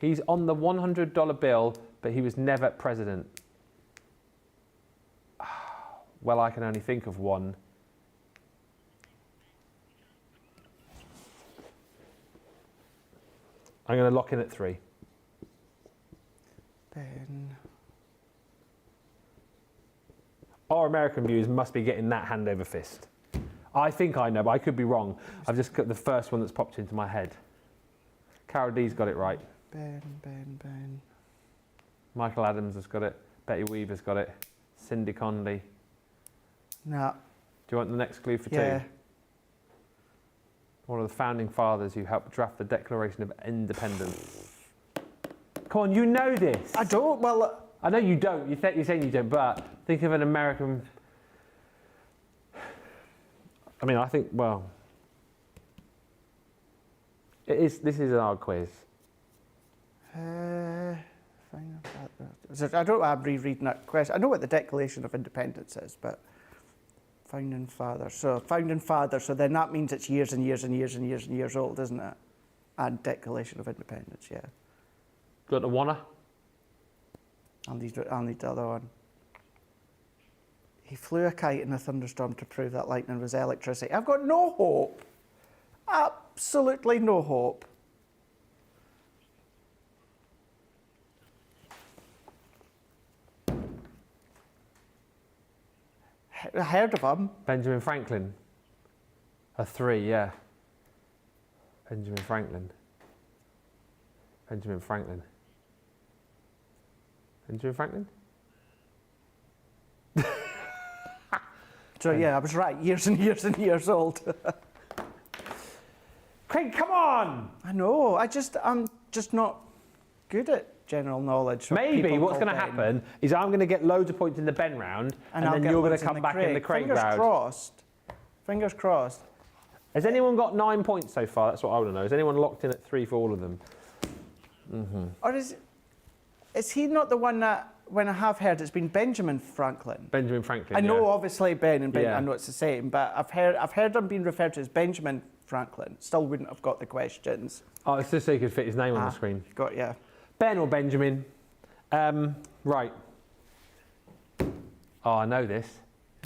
He's on the $100 bill, but he was never president. Well, I can only think of one. I'm going to lock in at 3. Ben. Our American viewers must be getting that hand over fist. I think I know, but I could be wrong. I've just got the first one that's popped into my head. Carol D's got it right. Ben. Michael Adams has got it. Betty Weaver's got it. Cindy Conley. Nah. Do you want the next clue for 2? Yeah. One of the founding fathers who helped draft the Declaration of Independence. Come on, you know this. I don't. Well, I know you don't. You're saying you don't, but think of an American. I mean, I think. Well, this is an hard quiz. I don't know why I'm rereading that question. I know what the Declaration of Independence is, but founding father. So then that means it's years and years and years and years and years old, isn't it? And Declaration of Independence, yeah. Got the wanna? I'll need the other one. He flew a kite in a thunderstorm to prove that lightning was electricity. I've got no hope. Absolutely no hope. I heard of him. Benjamin Franklin. A 3, yeah. Benjamin Franklin. Benjamin Franklin? So yeah, I was right. Years and years and years old. Craig, come on! I know. I'm just not good at general knowledge. Maybe what's going to happen is I'm going to get loads of points in the Ben round, and then you're going to come back in the Craig round. Fingers crossed. Fingers crossed. Has anyone got 9 points so far? That's what I want to know. Is anyone locked in at 3 for all of them? Or is he not the one that, when I have heard, it's been Benjamin Franklin? Benjamin Franklin. I know, yeah. obviously Ben and Ben. Yeah. I know it's the same, but I've heard him being referred to as Benjamin Franklin. Still wouldn't have got the questions. Oh, it's just so you could fit his name on the screen. Got ya. Ben or Benjamin? Right. Oh, I know this.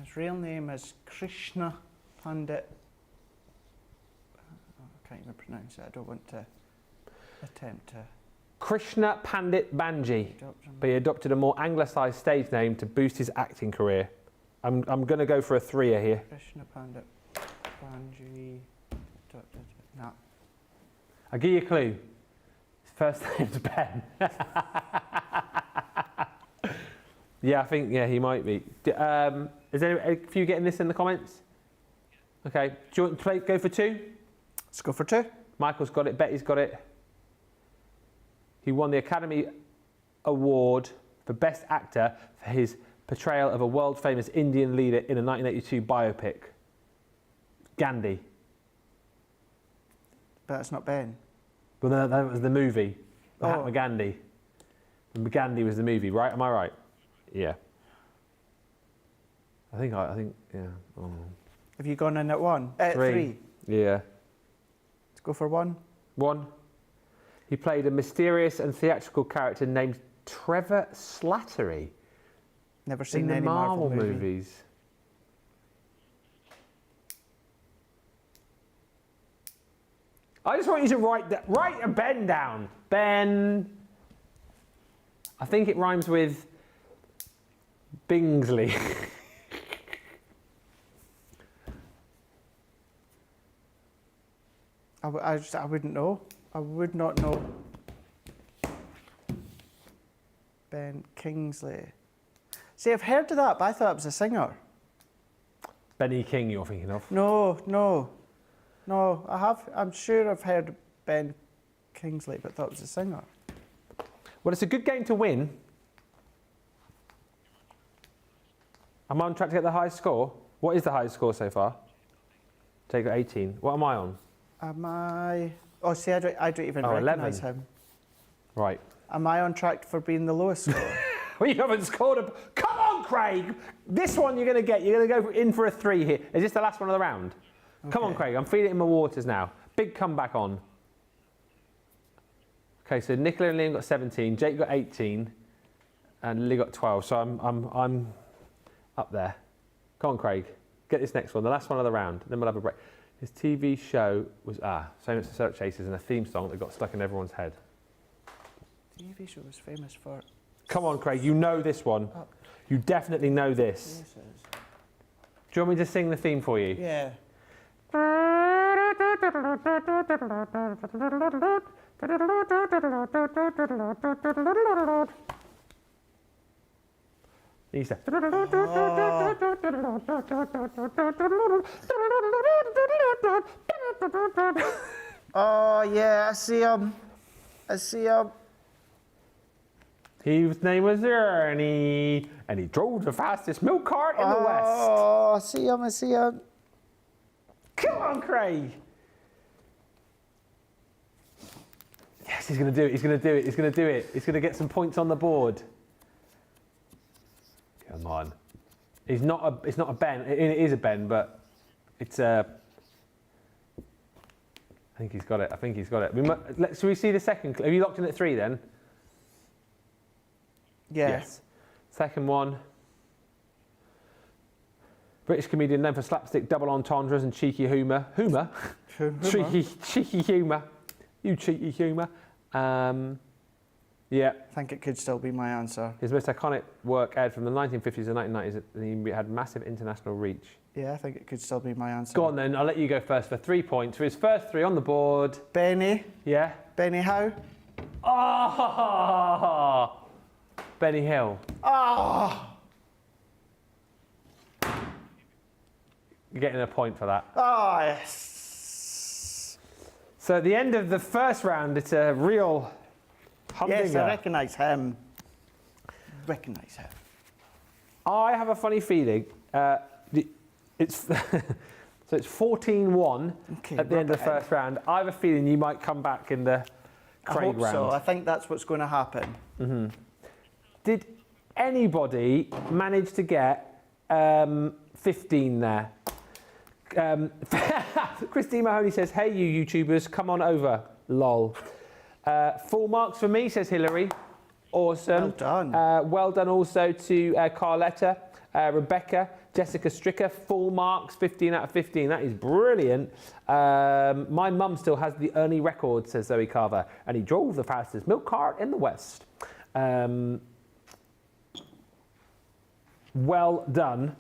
His real name is Krishna Pandit. I can't even pronounce it. I don't want to attempt to. Krishna Pandit Banji, but he adopted a more anglicised stage name to boost his acting career. I'm going to go for a 3-er here. Krishna Pandit Banji. No. I'll give you a clue. His first name's Ben. Yeah, I think he might be. Is there a few getting this in the comments? Okay. Do you want to go for 2? Let's go for 2. Michael's got it. Betty's got it. He won the Academy Award for Best Actor for his portrayal of a world-famous Indian leader in a 1982 biopic. Gandhi. But that's not Ben. Well, that was the movie. Mahatma Oh. Gandhi. And Gandhi was the movie, right? Am I right? Yeah. I think, yeah. Oh. Have you gone in at 1? 3. Yeah. Let's go for 1. 1. He played a mysterious and theatrical character named Trevor Slattery Never seen in the any Marvel movie. movies. I just want you to write a Ben down. Ben. I think it rhymes with Bingsley. I wouldn't know. I would not know. Ben Kingsley. See, I've heard of that, but I thought it was a singer. Benny King, you're thinking of? No, I have. I'm sure I've heard Ben Kingsley, but thought it was a singer. Well, it's a good game to win. Am I on track to get the highest score? What is the highest score so far? Take 18. What am I on? Am I? Oh, see, I don't even recognise 11. him. Right. Am I on track for being the lowest score? Well, you haven't scored a... Come on, Craig! This one you're going to get. You're going to go in for a 3 here. Is this the last one of the round? Okay. Come on, Craig. I'm feeling it in my waters now. Big comeback on. Okay, so Nicola and Liam got 17. Jake got 18. And Lily got 12. So I'm up there. Come on, Craig. Get this next one. The last one of the round. Then we'll have a break. His TV show was famous for Search Chasers and a theme song that got stuck in everyone's head. TV show was famous for. Come on, Craig, you know this one. You definitely know this. Jesus. Do you want me to sing the theme for you? Yeah. Lisa. Oh yeah, I see him. His name was Ernie, and he drove the fastest milk cart in the West. Oh, I see him. Come on, Craig. Yes, he's going to do it. He's going to do it. He's going to get some points on the board. Come on. It's not a Ben. It is a Ben, but it's a... I think he's got it. Should we see the second? Have you locked in at 3 then? Yeah. Yes. Second one. British comedian known for slapstick double entendres and cheeky humour. Cheeky humour. You cheeky humour. Yeah. I think it could still be my answer. His most iconic work aired from the 1950s to 1990s, and he had massive international reach. Yeah, I think it could still be my answer. Go on then, I'll let you go first for 3 points. For his first 3 on the board. Benny. Yeah? Benny Howe. Oh! Benny Hill. Oh, You're getting a point for that. oh yes. So at the end of the first round, it's a real humdinger. Yes, I recognise him. Recognise him. I have a funny feeling. It's so it's 14-1 Okay, at the end of the rub it in. first round. I have a feeling you might come back in the I Craig hope round. so. I think that's what's going to happen. Did anybody manage to get 15 there? Christine Mahoney says, "Hey, you YouTubers, come on over." Lol. Full marks for me, says Hillary. Awesome. Well done. Well done also to Carletta, Rebecca, Jessica Stricker. Full marks, 15 out of 15. That is brilliant. My mum still has the Ernie record, says Zoe Carver, and he drove the fastest milk cart in the West. Well done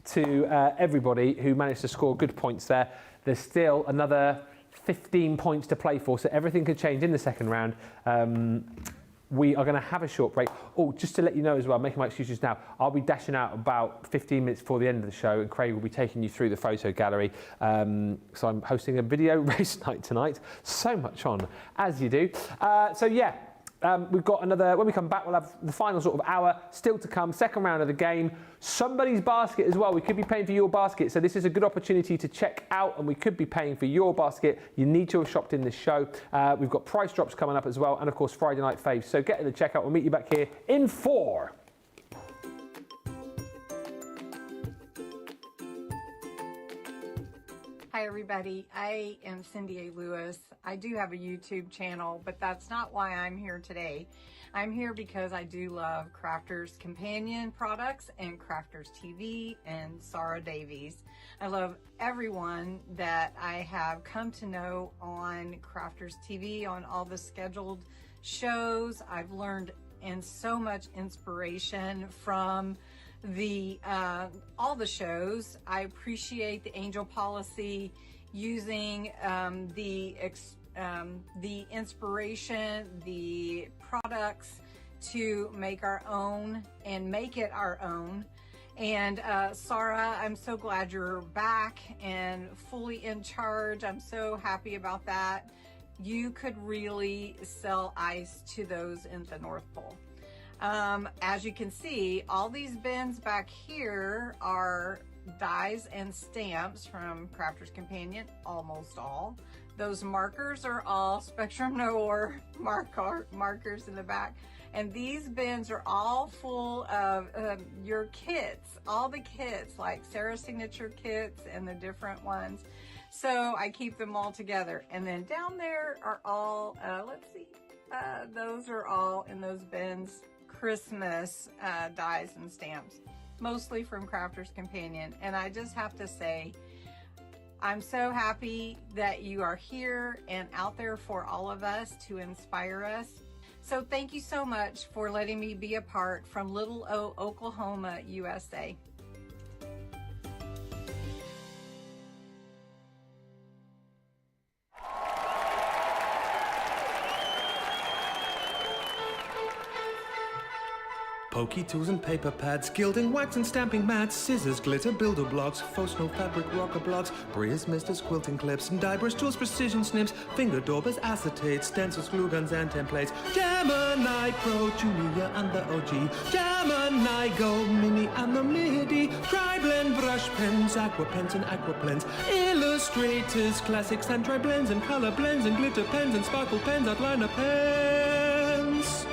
to everybody who managed to score good points there. There's still another 15 points to play for, so everything could change in the second round. We are going to have a short break. Oh, just to let you know as well, making my excuses now, I'll be dashing out about 15 minutes before the end of the show, and Craig will be taking you through the photo gallery. So I'm hosting a video race night tonight. So much on, as you do. So yeah. We've got another, when we come back, we'll have the final sort of hour still to come, second round of the game. Somebody's basket as well. We could be paying for your basket, so this is a good opportunity to check out, and we could be paying for your basket. You need to have shopped in this show. We've got price drops coming up as well, and of course Friday night faves. So get to the checkout. We'll meet you back here in 4. Hi everybody, I am Cindy A. Lewis. I do have a YouTube channel, but that's not why I'm here today. I'm here because I do love Crafters Companion products and Crafters TV and Sarah Davies. I love everyone that I have come to know on Crafters TV, on all the scheduled shows. I've learned and so much inspiration from all the shows. I appreciate the Angel Policy using the inspiration, the products to make our own and make it our own. And Sarah, I'm so glad you're back and fully in charge. I'm so happy about that. You could really sell ice to those in the North Pole. As you can see, all these bins back here are dies and stamps from Crafters Companion, almost all. Those markers are all Spectrum Noir markers in the back. And these bins are all full of your kits, all the kits, like Sarah's signature kits and the different ones. So I keep them all together. And then down there are all, let's see, those are all in those bins. Christmas dies and stamps, mostly from Crafters Companion. And I just have to say, I'm so happy that you are here and out there for all of us to inspire us. So thank you so much for letting me be a part from Little O, Oklahoma, USA. Pokey tools and paper pads, gilding, wax and stamping mats, scissors, glitter, builder blocks, faux snow fabric, rocker blocks, Bria's misters, quilting clips, and die brush tools, precision snips, finger daubers, acetates, stencils, glue guns and templates, Gemini Pro, Julia and the OG, Gemini Go, Mini and the MIDI, tri-blend brush pens, aqua pens and aqua blends, illustrators, classics and tri-blends and color blends and glitter pens and sparkle pens, outliner pens.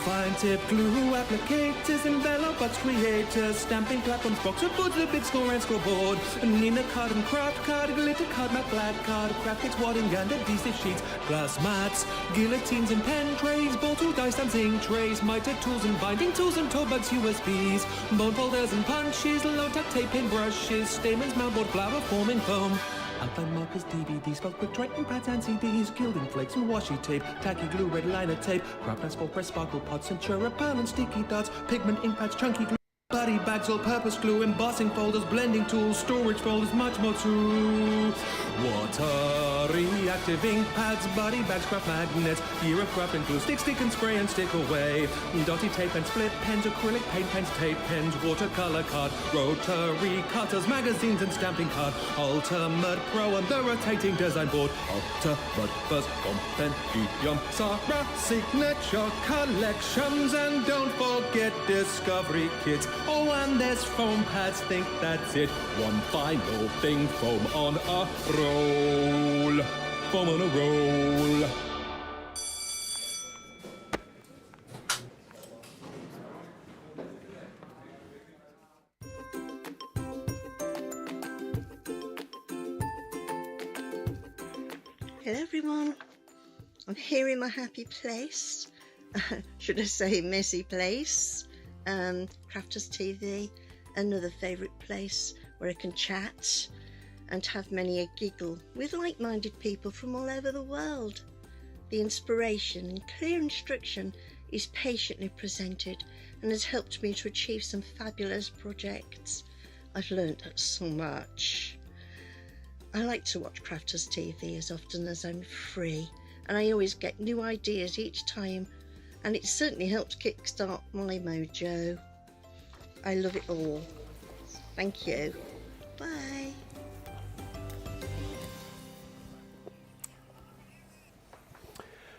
Fine tip glue, applicators, envelopers, creators, stamping platforms, boxer boards, the big score and scoreboard, Nina card and craft card, glitter card, matte black card, graphics, wadding and adhesive sheets, glass mats, guillotines and pen trays, ball tool, dice and zinc trays, miter tools and binding tools and toe bags, USBs, bone folders and punches, low-tack tape, paint brushes, stamens, mountboard, flower forming foam, outline markers, DVDs, spell quick writing pads and CDs, gilding flakes and washi tape, tacky glue, red liner tape, craft asphalt press, sparkle pots, Centura, pan and sticky dots, pigment ink pads, chunky glue, body body bags, all-purpose glue, embossing folders, blending tools, storage folders, much more too. Water reactive ink pads, body bags, craft magnets, year of craft and glue, stick and spray and stick away. Dotty tape and split pens, acrylic paint pens, tape pens, watercolor card, rotary cutters, magazines and stamping card, Ultimate Pro and the rotating design board, Ultimate First Compendium, Sarah Signature Collections, and don't forget Discovery Kits. Oh, and there's foam pads, think that's it. One final thing, foam on a roll. Foam on a roll. Hello everyone, I'm here in my happy place, should I say messy place, Crafters TV, another favourite place where I can chat and have many a giggle with like-minded people from all over the world. The inspiration and clear instruction is patiently presented and has helped me to achieve some fabulous projects. I've learnt so much. I like to watch Crafters TV as often as I'm free, and I always get new ideas each time, and it certainly helps kickstart my mojo. I love it all. Thank you. Bye.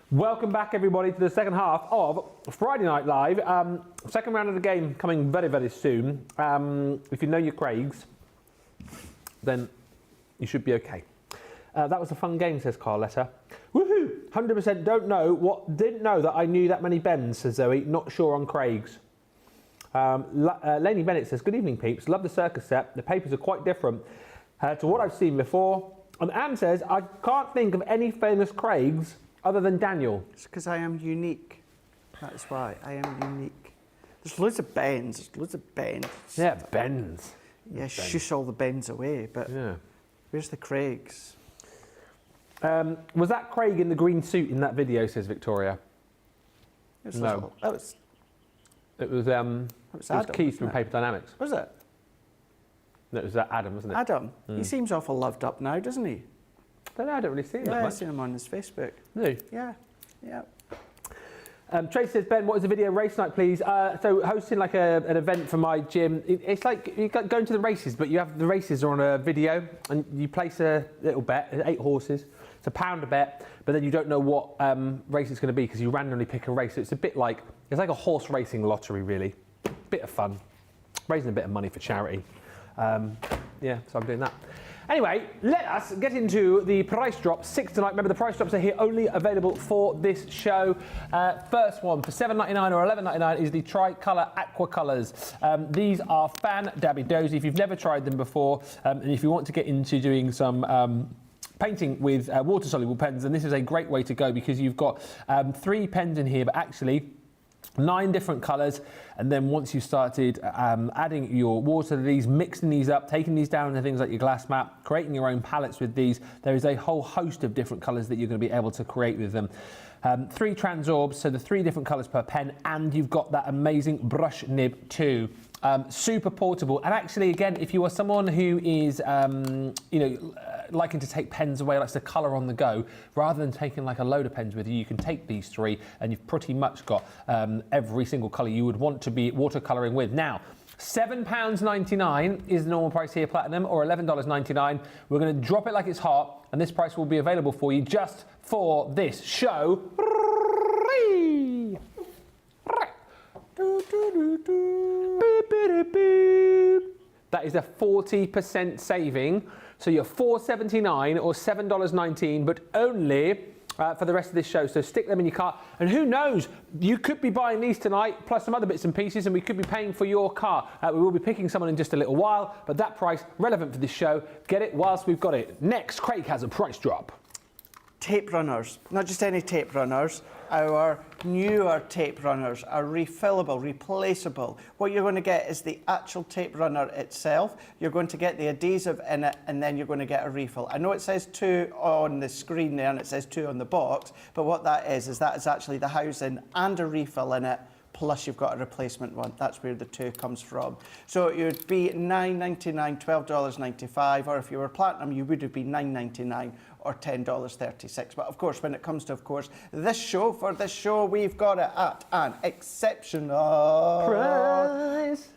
Welcome back, everybody, to the second half of Friday Night Live. Second round of the game coming very, very soon. If you know your Craigs, then you should be okay. That was a fun game, says Carletta. Woohoo! 100% didn't know that I knew that many Bens, says Zoe. Not sure on Craigs. Lainey Bennett says, good evening, peeps. Love the circus set. The papers are quite different to what I've seen before. And Anne says, I can't think of any famous Craigs other than Daniel. It's because I am unique. That's why. I am unique. There's loads of Bens. There's loads of Bens. Yeah, Bens. Yeah, shush all the Bens away, but Yeah. where's the Craigs? Was that Craig in the green suit in that video, says Victoria? No. That was It was Adam, Keith from wasn't it? Paper Dynamics. Was it? No, it was Adam, wasn't it? Adam. He seems awful loved up now, doesn't he? I don't really see him Yeah, that I've much. seen him on his Facebook. No. Yeah, yeah. Tracy says, Ben, what is the video race night, please? So hosting like an event for my gym. It's like you going to the races, but you have the races are on a video, and you place a little bet, 8 horses. It's £1 a bet, but then you don't know what race it's going to be because you randomly pick a race. So it's a bit like, it's like a horse racing lottery, really. Bit of fun. Raising a bit of money for charity. Yeah, so I'm doing that. Anyway, let us get into the price drop 6 tonight. Remember, the price drops are here, only available for this show. First one for $7.99 or $11.99 is the Tricolour Aqua Colours. These are fan-dabby-dozy. If you've never tried them before, and if you want to get into doing some painting with water-soluble pens, then this is a great way to go because you've got 3 pens in here, but actually 9 different colours, and then once you started adding your water to these, mixing these up, taking these down into things like your glass mat, creating your own palettes with these, there is a whole host of different colours that you're going to be able to create with them. 3 transorbs, so the 3 different colours per pen, and you've got that amazing brush nib too. Super portable, and actually, again, if you are someone who is, liking to take pens away, likes to colour on the go, rather than taking like a load of pens with you, you can take these 3, and you've pretty much got every single colour you would want to be watercolouring with. Now, £7.99 is the normal price here, Platinum, or $11.99. We're going to drop it like it's hot, and this price will be available for you just for this show. That is a 40% saving. So you're $4.79 or $7.19, but only for the rest of this show. So stick them in your car. And who knows, you could be buying these tonight, plus some other bits and pieces, and we could be paying for your car. We will be picking someone in just a little while, but that price, relevant for this show. Get it whilst we've got it. Next, Craig has a price drop. Tape runners, not just any tape runners, our newer tape runners are refillable, replaceable. What you're going to get is the actual tape runner itself. You're going to get the adhesive in it, and then you're going to get a refill. I know it says 2 on the screen there, and it says 2 on the box, but what that is that is actually the housing and a refill in it, plus you've got a replacement one. That's where the 2 comes from. So it would be $9.99, $12.95, or if you were platinum, you would have been $9.99 or $10.36. But of course, when it comes to, this show, for this show, we've got it at an exceptional Price.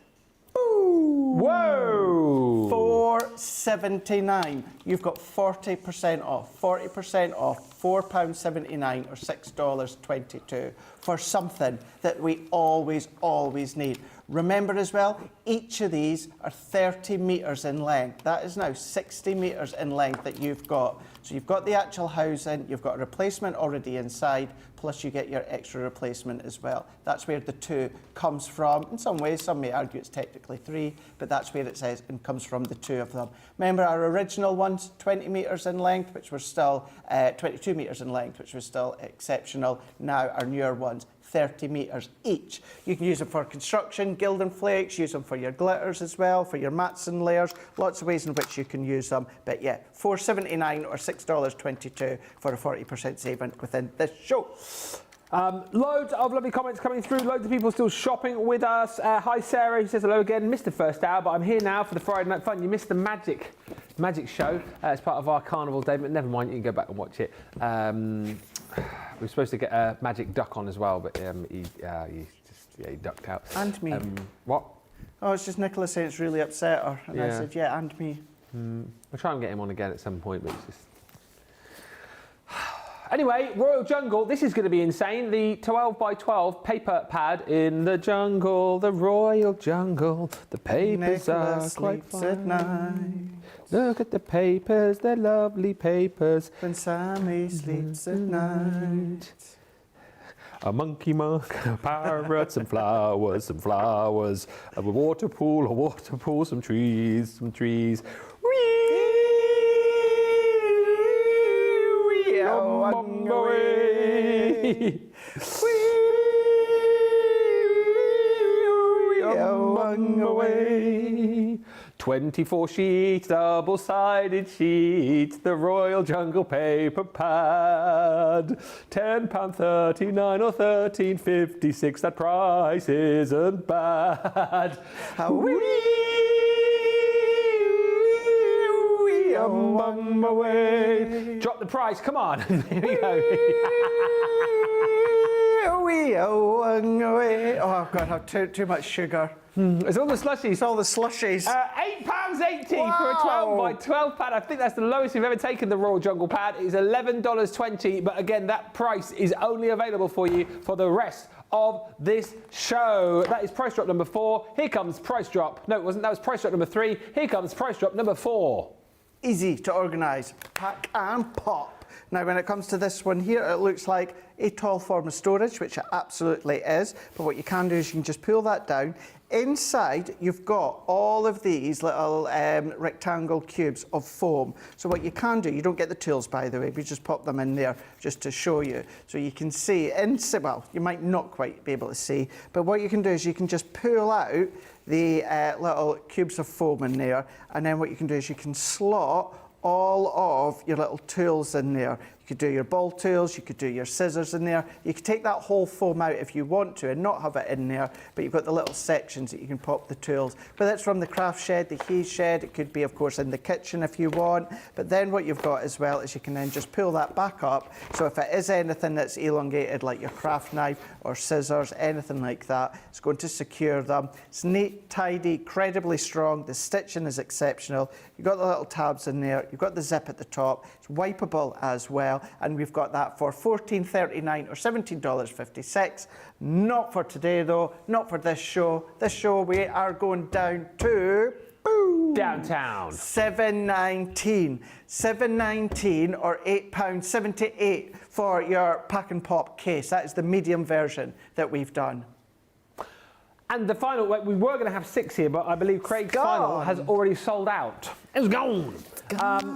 Ooh. Whoa! $4.79. You've got 40% off. 40% off. £4.79 or $6.22 for something that we always need. Remember as well, each of these are 30 metres in length. That is now 60 metres in length that you've got. So you've got the actual housing, you've got a replacement already inside, plus you get your extra replacement as well. That's where the 2 comes from. In some ways, some may argue it's technically 3, but that's where it says and comes from the 2 of them. Remember our original ones, 20 metres in length, which were still 22 metres in length, which was still exceptional. Now our newer ones, 30 metres each. You can use them for construction, gilding flakes, use them for your glitters as well, for your mats and layers, lots of ways in which you can use them. But yeah, $4.79 or $6.22 for a 40% saving within this show. Loads of lovely comments coming through. Loads of people still shopping with us. Hi Sarah, who says hello again. Missed the first hour, but I'm here now for the Friday Night Fun. You missed the magic show as part of our Carnival day, but never mind, you can go back and watch it. We were supposed to get a magic duck on as well, but he ducked out. And me. What? Oh, it's just Nicola saying it's really upset her. And I said, yeah, and me. We'll try and get him on again at some point, but it's just... Anyway, Royal Jungle, this is going to be insane. The 12 by 12 paper pad in the jungle, the Royal Jungle. The papers Nicola are quite sleeps at night. Look at the papers, they're lovely papers. When Sammy sleeps at night. A monkey, a parrot, some flowers, a water pool, some trees. Among away. Among away. 24 sheets, double-sided sheets, the Royal Jungle paper pad. £10.39 or £13.56, that price isn't bad. Among my way. Drop the price, come on. Here we go. Oh God, I have too much sugar. It's all the slushies. It's all the slushies. £8.80 for a 12 by 12 pad. I think that's the lowest we've ever taken the Royal Jungle pad. It's $11.20, but again, that price is only available for you for the rest of this show. That is price drop number 4. Here comes price drop. No, it wasn't. That was price drop number 3. Here comes price drop number 4. Easy to organise, pack and pop. Now when it comes to this one here, it looks like a tall form of storage, which it absolutely is, but what you can do is you can just pull that down. Inside you've got all of these little rectangle cubes of foam. So what you can do, you don't get the tools by the way, we just pop them in there just to show you. So you can see, well, you might not quite be able to see, but what you can do is you can just pull out the little cubes of foam in there, and then what you can do is you can slot all of your little tools in there. You could do your ball tools, you could do your scissors in there. You could take that whole foam out if you want to and not have it in there, but you've got the little sections that you can pop the tools. But that's from the craft shed, the he shed. It could be, of course, in the kitchen if you want. But then what you've got as well is you can then just pull that back up. So if it is anything that's elongated, like your craft knife or scissors, anything like that, it's going to secure them. It's neat, tidy, incredibly strong. The stitching is exceptional. You've got the little tabs in there. You've got the zip at the top. It's wipeable as well. And we've got that for $14.39 or $17.56. Not for today though, not for this show. This show we are going down to downtown. $7.19. $7.19 or £8.78 for your pack and pop case. That is the medium version that we've done. And the final, we were going to have 6 here, but I believe Craig's final has already sold out. It's gone.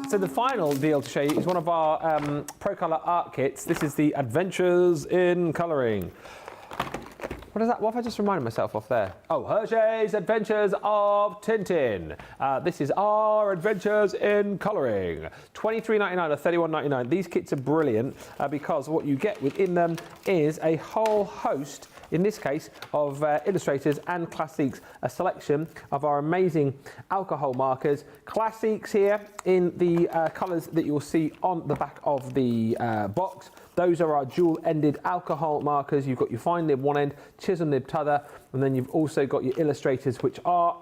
So the final deal to show you is one of our Pro Colour art kits. This is the Adventures in Colouring. What is that? What have I just reminded myself of there? Oh, Hershey's Adventures of Tintin. This is our adventures in colouring. $23.99 or $31.99. These kits are brilliant because what you get within them is a whole host, in this case, of illustrators and classiques, a selection of our amazing alcohol markers. Classiques here in the colours that you'll see on the back of the box. Those are our dual-ended alcohol markers. You've got your fine nib one end, chisel nib t'other, and then you've also got your illustrators, which are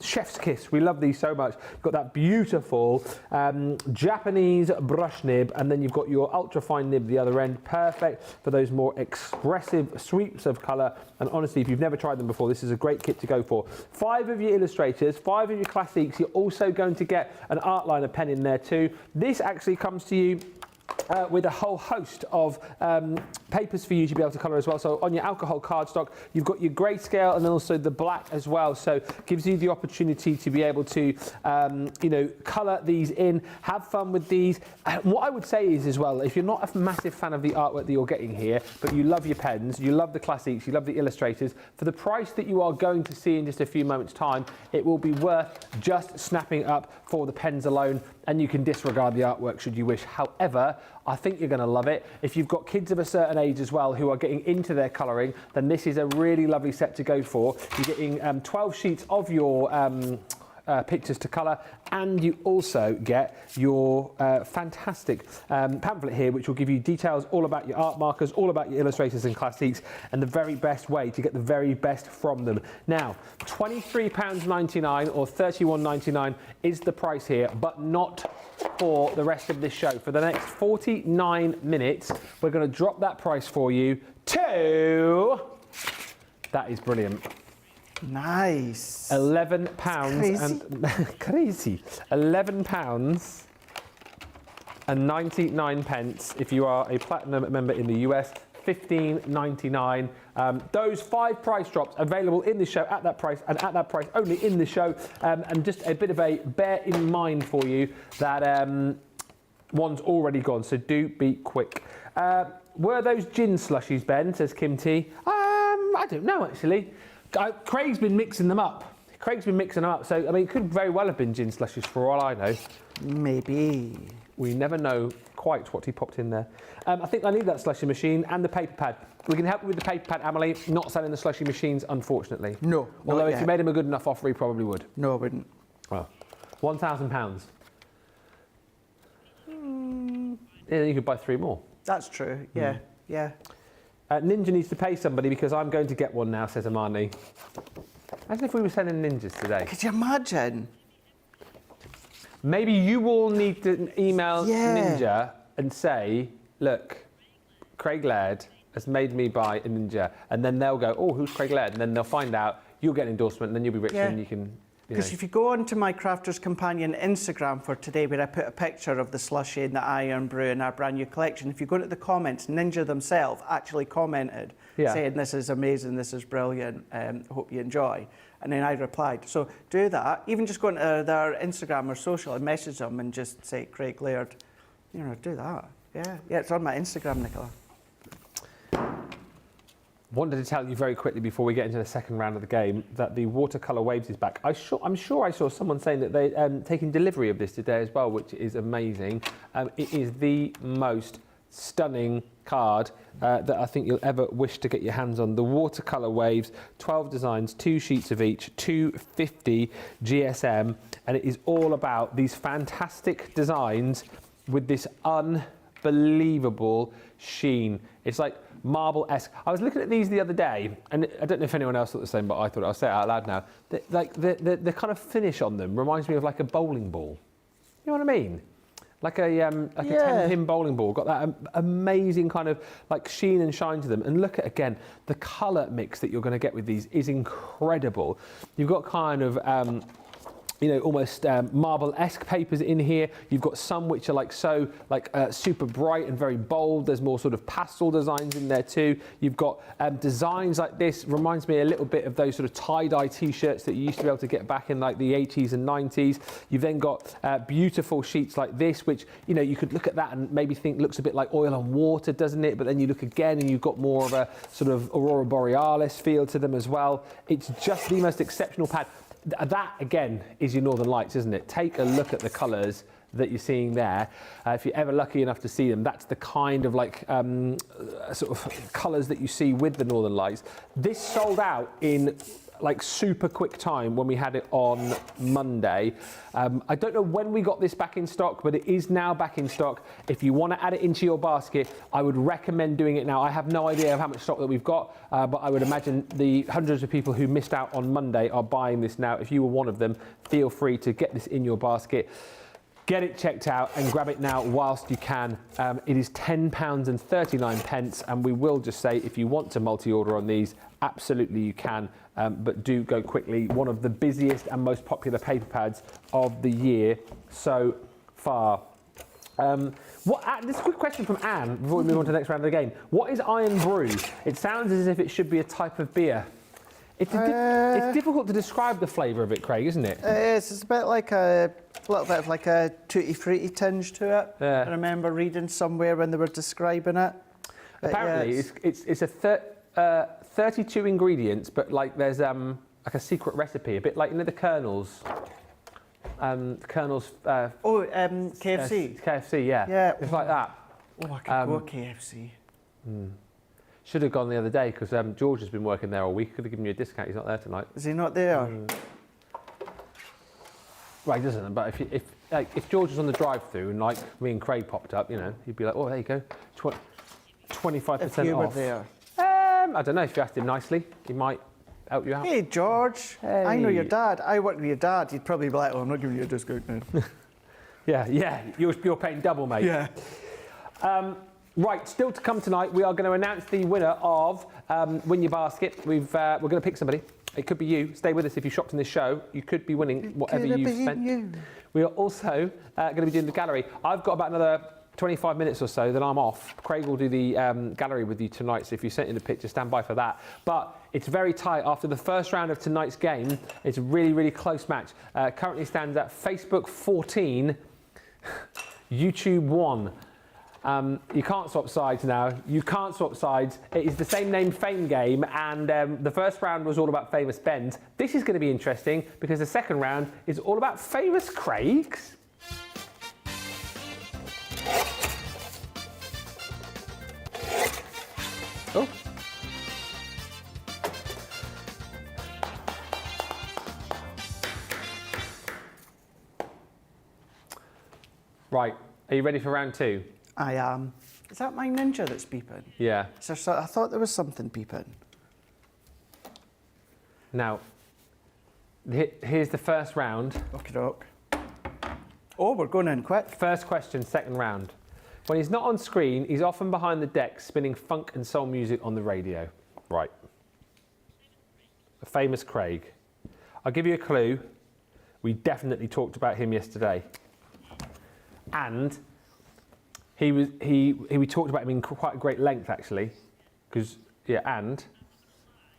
chef's kiss. We love these so much. You've got that beautiful Japanese brush nib, and then you've got your ultra-fine nib the other end. Perfect for those more expressive sweeps of colour. And honestly, if you've never tried them before, this is a great kit to go for. 5 of your illustrators, 5 of your classiques. You're also going to get an art liner pen in there too. This actually comes to you with a whole host of papers for you to be able to colour as well. So on your alcohol cardstock, you've got your grayscale and then also the black as well. So gives you the opportunity to be able to, you know, colour these in, have fun with these. What I would say is as well, if you're not a massive fan of the artwork that you're getting here, but you love your pens, you love the classiques, you love the illustrators, for the price that you are going to see in just a few moments' time, it will be worth just snapping up for the pens alone, and you can disregard the artwork should you wish. However, I think you're going to love it. If you've got kids of a certain age as well who are getting into their colouring, then this is a really lovely set to go for. You're getting 12 sheets of your pictures to colour, and you also get your fantastic pamphlet here, which will give you details all about your art markers, all about your illustrators and classiques, and the very best way to get the very best from them. Now, £23.99 or $31.99 is the price here, but not for the rest of this show. For the next 49 minutes, we're going to drop that price for you to... That is brilliant. Nice. £11 Crazy. and crazy. £11 and 99 pence if you are a platinum member in the US. $15.99. Those 5 price drops available in the show at that price, and at that price only in the show. And just a bit of a bear in mind for you that one's already gone, so do be quick. Were those gin slushies, Ben? Says Kim T. I don't know actually. Craig's been mixing them up. So I mean, it could very well have been gin slushies for all I know. Maybe. We never know quite what he popped in there. I think I need that slushy machine and the paper pad. We can help you with the paper pad, Amelie. Not selling the slushy machines, unfortunately. No. Although if you made him a good enough offer, he probably would. No, I wouldn't. Well, £1,000. Yeah, you could buy 3 more. That's true. Yeah. Yeah. Ninja needs to pay somebody because I'm going to get one now, says Amani. Imagine if we were sending ninjas today. Could you imagine? Maybe you will need to email Yeah. Ninja and say, look, Craig Laird has made me buy a Ninja. And then they'll go, oh, who's Craig Laird? And then they'll find out, you'll get an endorsement, and then you'll be rich and you can... Because if you go onto my Crafter's Companion Instagram for today, where I put a picture of the slushy and the iron brew and our brand new collection, if you go into the comments, Ninja themselves actually commented saying, this is amazing, this is brilliant, hope you enjoy. And then I replied. So do that. Even just go into their Instagram or social and message them and just say, Craig Laird, you know, do that. Yeah, it's on my Instagram, Nicola. Wanted to tell you very quickly before we get into the second round of the game that the watercolour waves is back. I'm sure I saw someone saying that they're taking delivery of this today as well, which is amazing. It is the most stunning card that I think you'll ever wish to get your hands on. The watercolour waves, 12 designs, 2 sheets of each, 250 GSM, and it is all about these fantastic designs with this unbelievable sheen. It's like marble-esque. I was looking at these the other day, and I don't know if anyone else thought the same, but I thought I'll say it out loud now. The kind of finish on them reminds me of like a bowling ball. You know what I mean? Like a 10-pin bowling ball. Got that amazing kind of like sheen and shine to them. And look at, again, the colour mix that you're going to get with these is incredible. You've got kind of you know, almost marble-esque papers in here. You've got some which are like super bright and very bold. There's more sort of pastel designs in there too. You've got designs like this. Reminds me a little bit of those sort of tie-dye t-shirts that you used to be able to get back in like the 80s and 90s. You've then got beautiful sheets like this, which, you know, you could look at that and maybe think looks a bit like oil on water, doesn't it? But then you look again and you've got more of a sort of Aurora Borealis feel to them as well. It's just the most exceptional pad. That, again, is your Northern Lights, isn't it? Take a look at the colours that you're seeing there. If you're ever lucky enough to see them, that's the kind of like sort of colours that you see with the Northern Lights. This sold out in like super quick time when we had it on Monday. I don't know when we got this back in stock, but it is now back in stock. If you want to add it into your basket, I would recommend doing it now. I have no idea of how much stock that we've got, but I would imagine the hundreds of people who missed out on Monday are buying this now. If you were one of them, feel free to get this in your basket. Get it checked out and grab it now whilst you can. It is £10.39, and we will just say if you want to multi-order on these, absolutely you can, but do go quickly. One of the busiest and most popular paper pads of the year so far. This quick question from Anne before we move on to the next round of the game. What is Iron Brew? It sounds as if it should be a type of beer. It's difficult to describe the flavour of it, Craig, isn't it? It's a bit like a little bit of like a tutti frutti tinge to it. Yeah. I remember reading somewhere when they were describing it. Apparently, it's a 32 ingredients, but like there's like a secret recipe, a bit like, you know, the Colonel's. KFC. KFC, yeah. Yeah. It's like that. Oh, I could go KFC. Should have gone the other day because George has been working there all week. Could have given you a discount. He's not there tonight. Is he not there? Well, he doesn't. But if George was on the drive-through and like me and Craig popped up, you know, he'd be like, "Oh, there you go, 25% If you were off." there. I don't know. If you asked him nicely, he might help you out. Hey, George. Hey. I know your dad. I work with your dad. He'd probably be like, "Oh, I'm not giving you a discount now." Yeah. You're paying double, mate. Yeah. Right, still to come tonight, we are going to announce the winner of Win Your Basket. We're going to pick somebody. It could be you. Stay with us if you shopped in this show. You could be winning whatever you've spent. We are also going to be doing the gallery. I've got about another 25 minutes or so, then I'm off. Craig will do the gallery with you tonight, so if you sent in a picture, stand by for that. But it's very tight. After the first round of tonight's game, it's a really, really close match. Currently stands at Facebook 14, YouTube 1. You can't swap sides now. You can't swap sides. It is the same name Fame game, and the first round was all about famous Bens. This is going to be interesting because the second round is all about famous Craigs. Oh. Right, are you ready for round two? I am. Is that my ninja that's beeping? Yeah. I thought there was something beeping. Now, here's the first round. Okie doke. Oh, we're going in quick. First question, second round. When he's not on screen, he's often behind the deck spinning funk and soul music on the radio. Right. A famous Craig. I'll give you a clue. We definitely talked about him yesterday. And we talked about him in quite a great length, actually. Because, and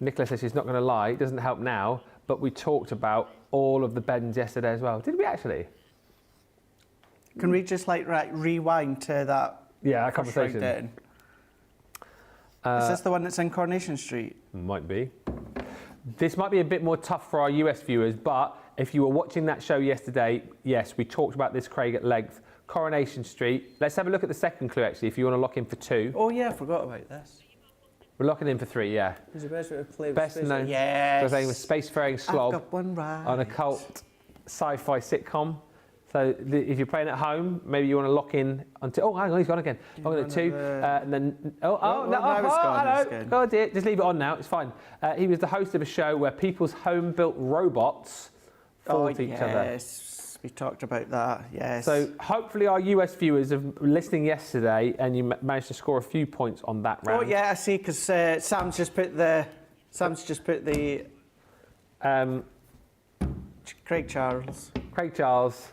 Nicola says she's not going to lie. It doesn't help now. But we talked about all of the Bens yesterday as well. Did we actually? Can we just rewind to that? Yeah, that conversation. Is this the one that's in Coronation Street? Might be. This might be a bit more tough for our US viewers, but if you were watching that show yesterday, yes, we talked about this, Craig, at length. Coronation Street. Let's have a look at the second clue, actually, if you want to lock in for 2. Oh, yeah, I forgot about this. We're locking in for 3, yeah. Who's the best way to play with Best space? known Yes. for a spacefaring slob I've got one right. on a cult sci-fi sitcom. So if you're playing at home, maybe you want to lock in until... Oh, hang on, he's gone again. Lock in at 2, and then... hello. Oh, dear, just leave it on now, it's fine. He was the host of a show where people's home-built robots fought each other. Yes, we talked about that, yes. So hopefully our US viewers are listening yesterday and you managed to score a few points on that round. Oh, yeah, I see, because Sam's just put the... Craig Charles. Craig Charles.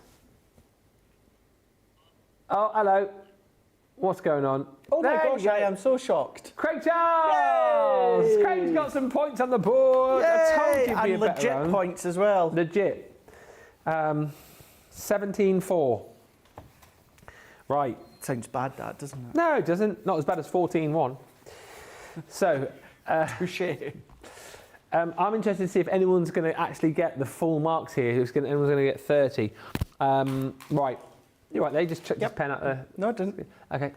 Oh, hello. What's going on? Oh my There gosh, you go. I am so shocked. Craig Charles! Yay! Craig's got some points on the board. I told you it'd be and a better legit round. points as well. Legit. 17-4. Right. Sounds bad, that, doesn't it? No, it doesn't. Not as bad as 14-1. So, Touche. I'm interested to see if anyone's going to actually get the full marks here. Anyone's going to get 30. Right. You're right, they just chucked his pen out there. No, I didn't. Okay.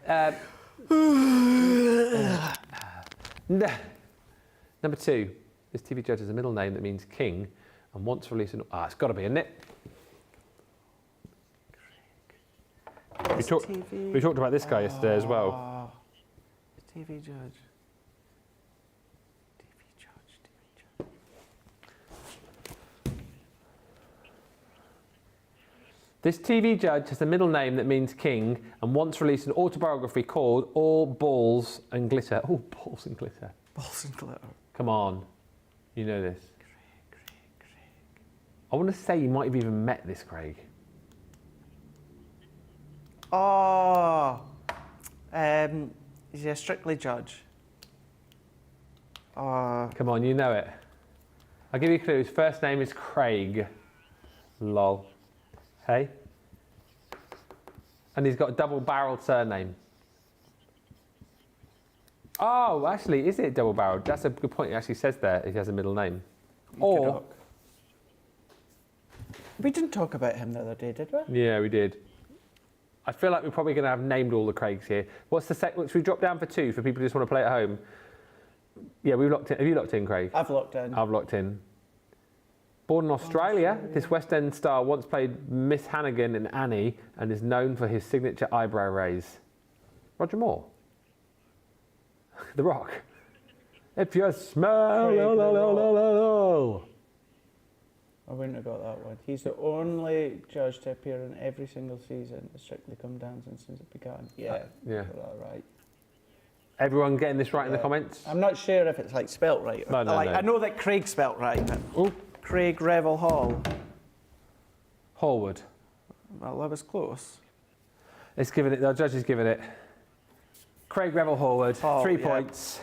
Number 2. This TV judge has a middle name that means king and wants to release an... it's got to be, isn't it? We talked about this guy yesterday as well. TV judge. This TV judge has a middle name that means king and wants to release an autobiography called All Balls and Glitter. All Balls and Glitter. Balls and glitter. Come on. You know this. I want to say you might have even met this Craig. Oh. Is he a Strictly judge? Come on, you know it. I'll give you a clue. His first name is Craig. Lol. Hey? And he's got a double-barreled surname. Oh, actually, is it double-barreled? That's a good point. He actually says there he has a middle name. Or... We didn't talk about him the other day, did we? Yeah, we did. I feel like we're probably going to have named all the Craigs here. What's the which we dropped down for 2 for people who just want to play at home? Yeah, we've locked in. Have you locked in, Craig? I've locked in. I've locked in. Born in Australia, this West End star once played Miss Hannigan in Annie and is known for his signature eyebrow raise. Roger Moore. The Rock. If you smell... I wouldn't have got that one. He's the only judge to appear in every single season of Strictly Come Dancing since it began. Yeah. Yeah. Got that right. Everyone getting this right in the comments? I'm not sure if it's like spelt right. No, no, no. I know that Craig spelt right, but Craig Revel Hall. Hallwood. Well, that was close. It's given it, the judge has given it. Craig Revel Hallwood, 3 yeah. points.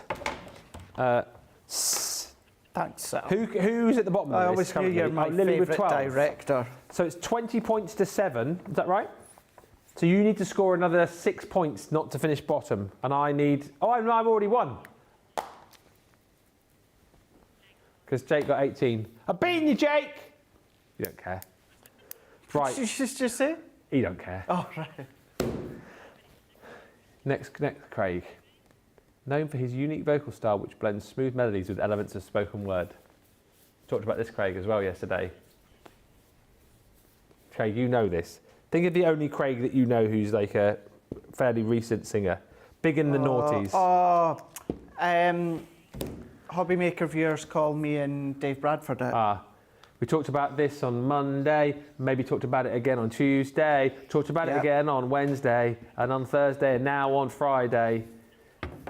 Thanks, Sal. Who's at the bottom I of always this hear you're my Lily with favourite 12. director. So it's 20 points to 7, is that right? So you need to score another 6 points not to finish bottom. And I need... Oh, I've already won. Because Jake got 18. I've beaten you, Jake! You don't care. Right. Did you just say? He don't care. Oh, right. Next, Craig. Known for his unique vocal style, which blends smooth melodies with elements of spoken word. Talked about this Craig as well yesterday. Craig, you know this. Think of the only Craig that you know who's like a fairly recent singer. Big in the noughties. Hobby Maker viewers call me and Dave Bradford it. We talked about this on Monday, maybe talked about it again on Tuesday, talked about it again on Wednesday, and on Thursday, and now on Friday.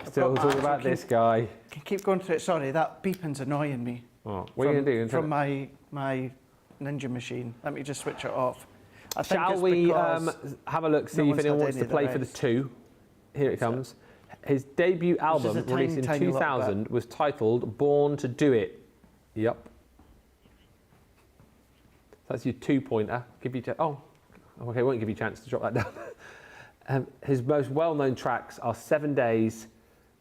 Still talking about this guy. Can keep going through it. Sorry, that beeping's annoying me. Oh, what are you going to do? From my Ninja machine. Let me just switch it off. I think Shall it's we because have a look, see no if one's anyone had wants to any of the play for the rest. 2? Here it comes. His debut album, a tiny, released in tiny little 2000, was titled Born to Do It. Yep. That's your 2-pointer. Give you okay, won't give you a chance to drop that down. His most well-known tracks are 7 Days,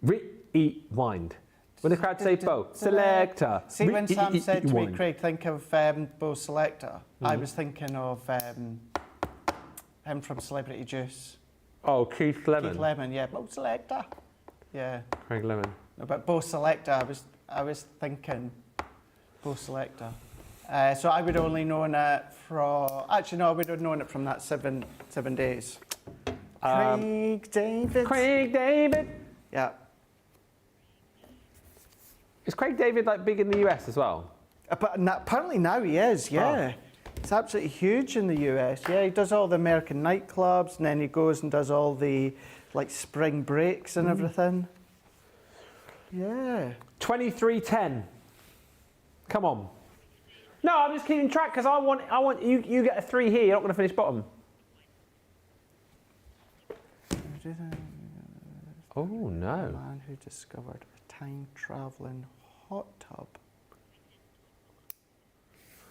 Rewind. When the crowd say Bo, Selector. See, when Sam said to me, Rewind. Craig, think of Bo Selector, I was thinking of him from Celebrity Juice. Oh, Keith Lemon. Keith Lemon, yeah. Bo Selector. Yeah. Craig Lemon. No, but Bo Selector, I was thinking Bo Selector. So I would only known it from... Actually, no, I would have known it from that 7 days. Craig David. Craig David. Yeah. Is Craig David like big in the US as well? But apparently now he is, yeah. It's absolutely huge in the US. Yeah, he does all the American nightclubs, and then he goes and does all the like spring breaks and everything. Yeah. 23-10. Come on. No, I'm just keeping track because I want you get a 3 here. You're not going to finish bottom. Oh no! The man who discovered a time-traveling hot tub.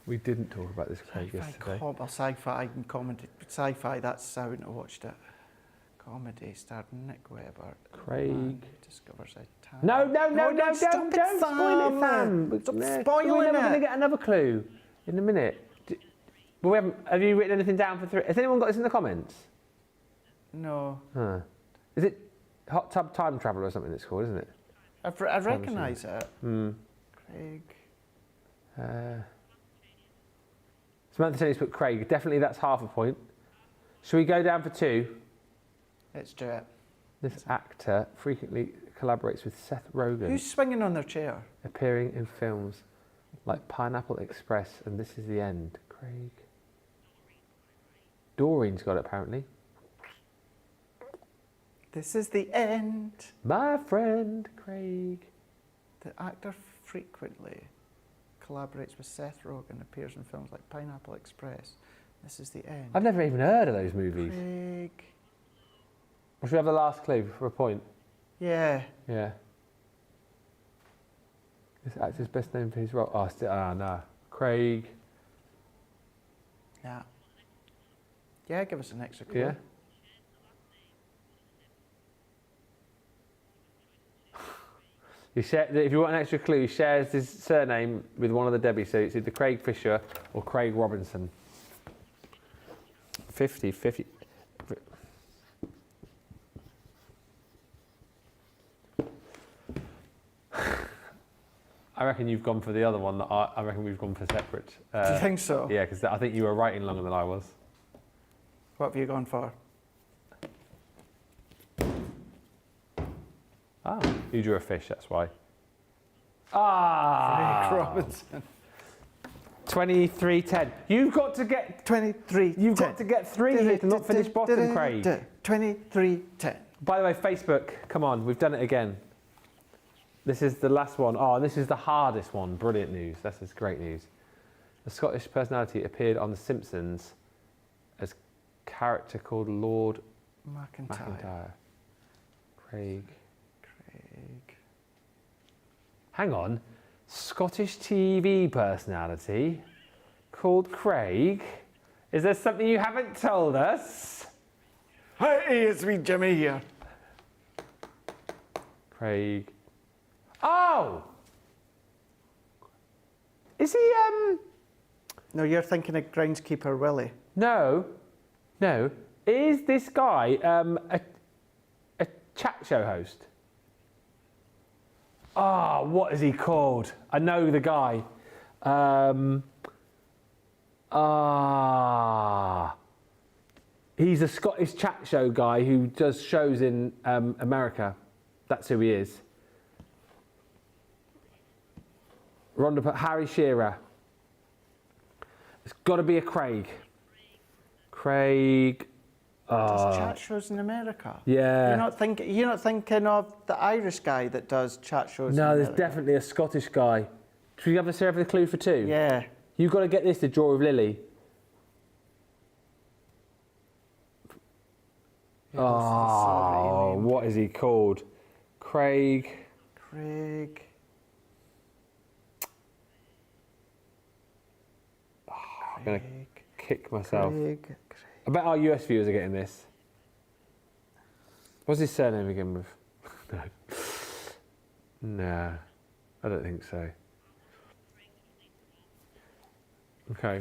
We didn't talk about this, Craig, yesterday. Sci-fi and comedy. Sci-fi. That's how I watched it. Comedy starred Nick Webber. Craig. Man who discovers a time. No, don't stop spoil it, Sam. Stop We're spoiling never going to it. get another clue in a minute. But we haven't. Have you written anything down for 3? Has anyone got this in the comments? No. Huh. Is it Hot Tub Time Traveller or something it's called, isn't it? I recognise it. Craig. Samantha Tony's put Craig. Definitely that's half a point. Should we go down for 2? Let's do it. This actor frequently collaborates with Seth Rogen, Who's swinging on their chair? appearing in films like Pineapple Express and This Is the End. Craig. Doreen's got it apparently. This is the end. My friend Craig. The actor frequently collaborates with Seth Rogen, appears in films like Pineapple Express. This is the end. I've never even heard of those movies. Craig. Should we have the last clue for a point? Yeah. Yeah. This actor's best known for his role. No. Craig. Yeah. Yeah, give us an extra clue. Yeah. If you want an extra clue, he shares his surname with one of the Debbies, so it's either Craig Fisher or Craig Robinson. 50-50. I reckon you've gone for the other one that I reckon we've gone for separate. Do you think so? Yeah, because I think you were writing longer than I was. What have you gone for? Ah, you drew a fish, that's why. Craig Robinson. 23-10. You've got to get 23. You've got to get 3 here to not finish bottom, Craig. 23-10. By the way, Facebook, come on, we've done it again. This is the last one. Oh, and this is the hardest one. Brilliant news. This is great news. A Scottish personality appeared on The Simpsons as a character called Lord McIntyre. Craig. Hang on. Scottish TV personality called Craig. Is there something you haven't told us? Hey, it's me, Jimmy here. Craig. Oh! Is he, No, you're thinking of groundskeeper Willie. No. Is this guy a chat show host? Ah, what is he called? I know the guy. He's a Scottish chat show guy who does shows in America. That's who he is. Rhonda put Harry Shearer. It's got to be a Craig. Craig. Does chat shows in America? Yeah. You're not thinking of the Irish guy that does chat shows. No, in there's America. definitely a Scottish guy. Should we have a serve the clue for 2? Yeah. You've got to get this to draw with Lily. Oh, what is he called? Craig. I'm going to kick myself. I bet our US viewers are getting this. What's his surname again with? No, I don't think so. Okay.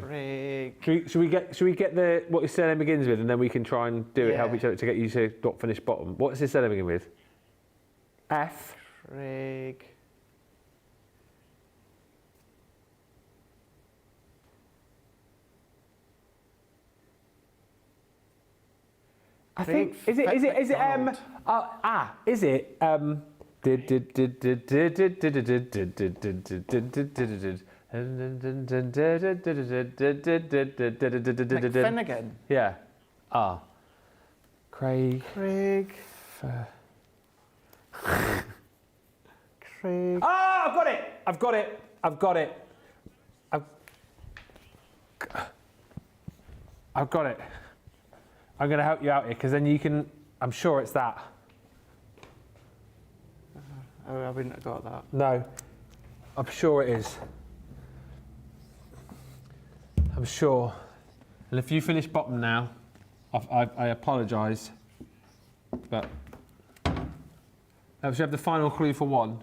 Craig. Should we get the what his surname begins with, and then we can try and do it, help each other to get you to not finish bottom. What's his surname begin with? F. Craig. I think is it Finnegan. Yeah. Craig. Craig. Oh, I've got it. I've got it. I'm going to help you out here because then you can. I'm sure it's that. Oh, I wouldn't have got that. No, I'm sure it is. I'm sure. And if you finish bottom now, I apologise, but should we have the final clue for one?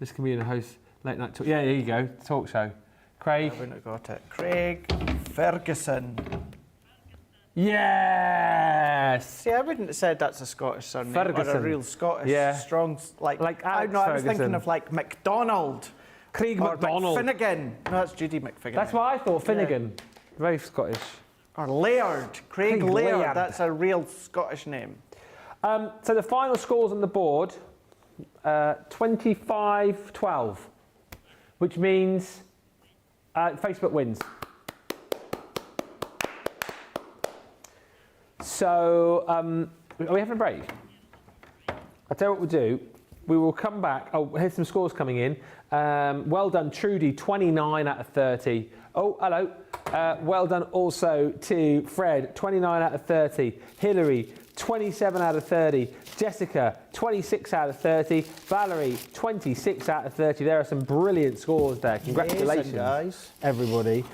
This can be in a host late night talk. Yeah, there you go, talk show. Craig. I wouldn't have got it. Craig Ferguson. Yes. See, I wouldn't have said that's a Scottish surname or Ferguson. a real Scottish strong Like I Alex know. I was Ferguson. thinking of like McDonald. Craig or MacDonald. McFinnigan. No, that's Judy McFinnigan. That's what I thought. Finnegan. Very Scottish. Or Laird. Craig Craig Laird. Laird. That's a real Scottish name. So the final scores on the board, 25-12, which means Facebook wins. So are we having a break? I'll tell you what we'll do. We will come back. Oh, here's some scores coming in. Well done, Trudy, 29 out of 30. Oh, hello. Well done also to Fred, 29 out of 30. Hillary, 27 out of 30. Jessica, 26 out of 30. Valerie, 26 out of 30. There are some brilliant scores there. Congratulations, Amazing, guys. Everybody.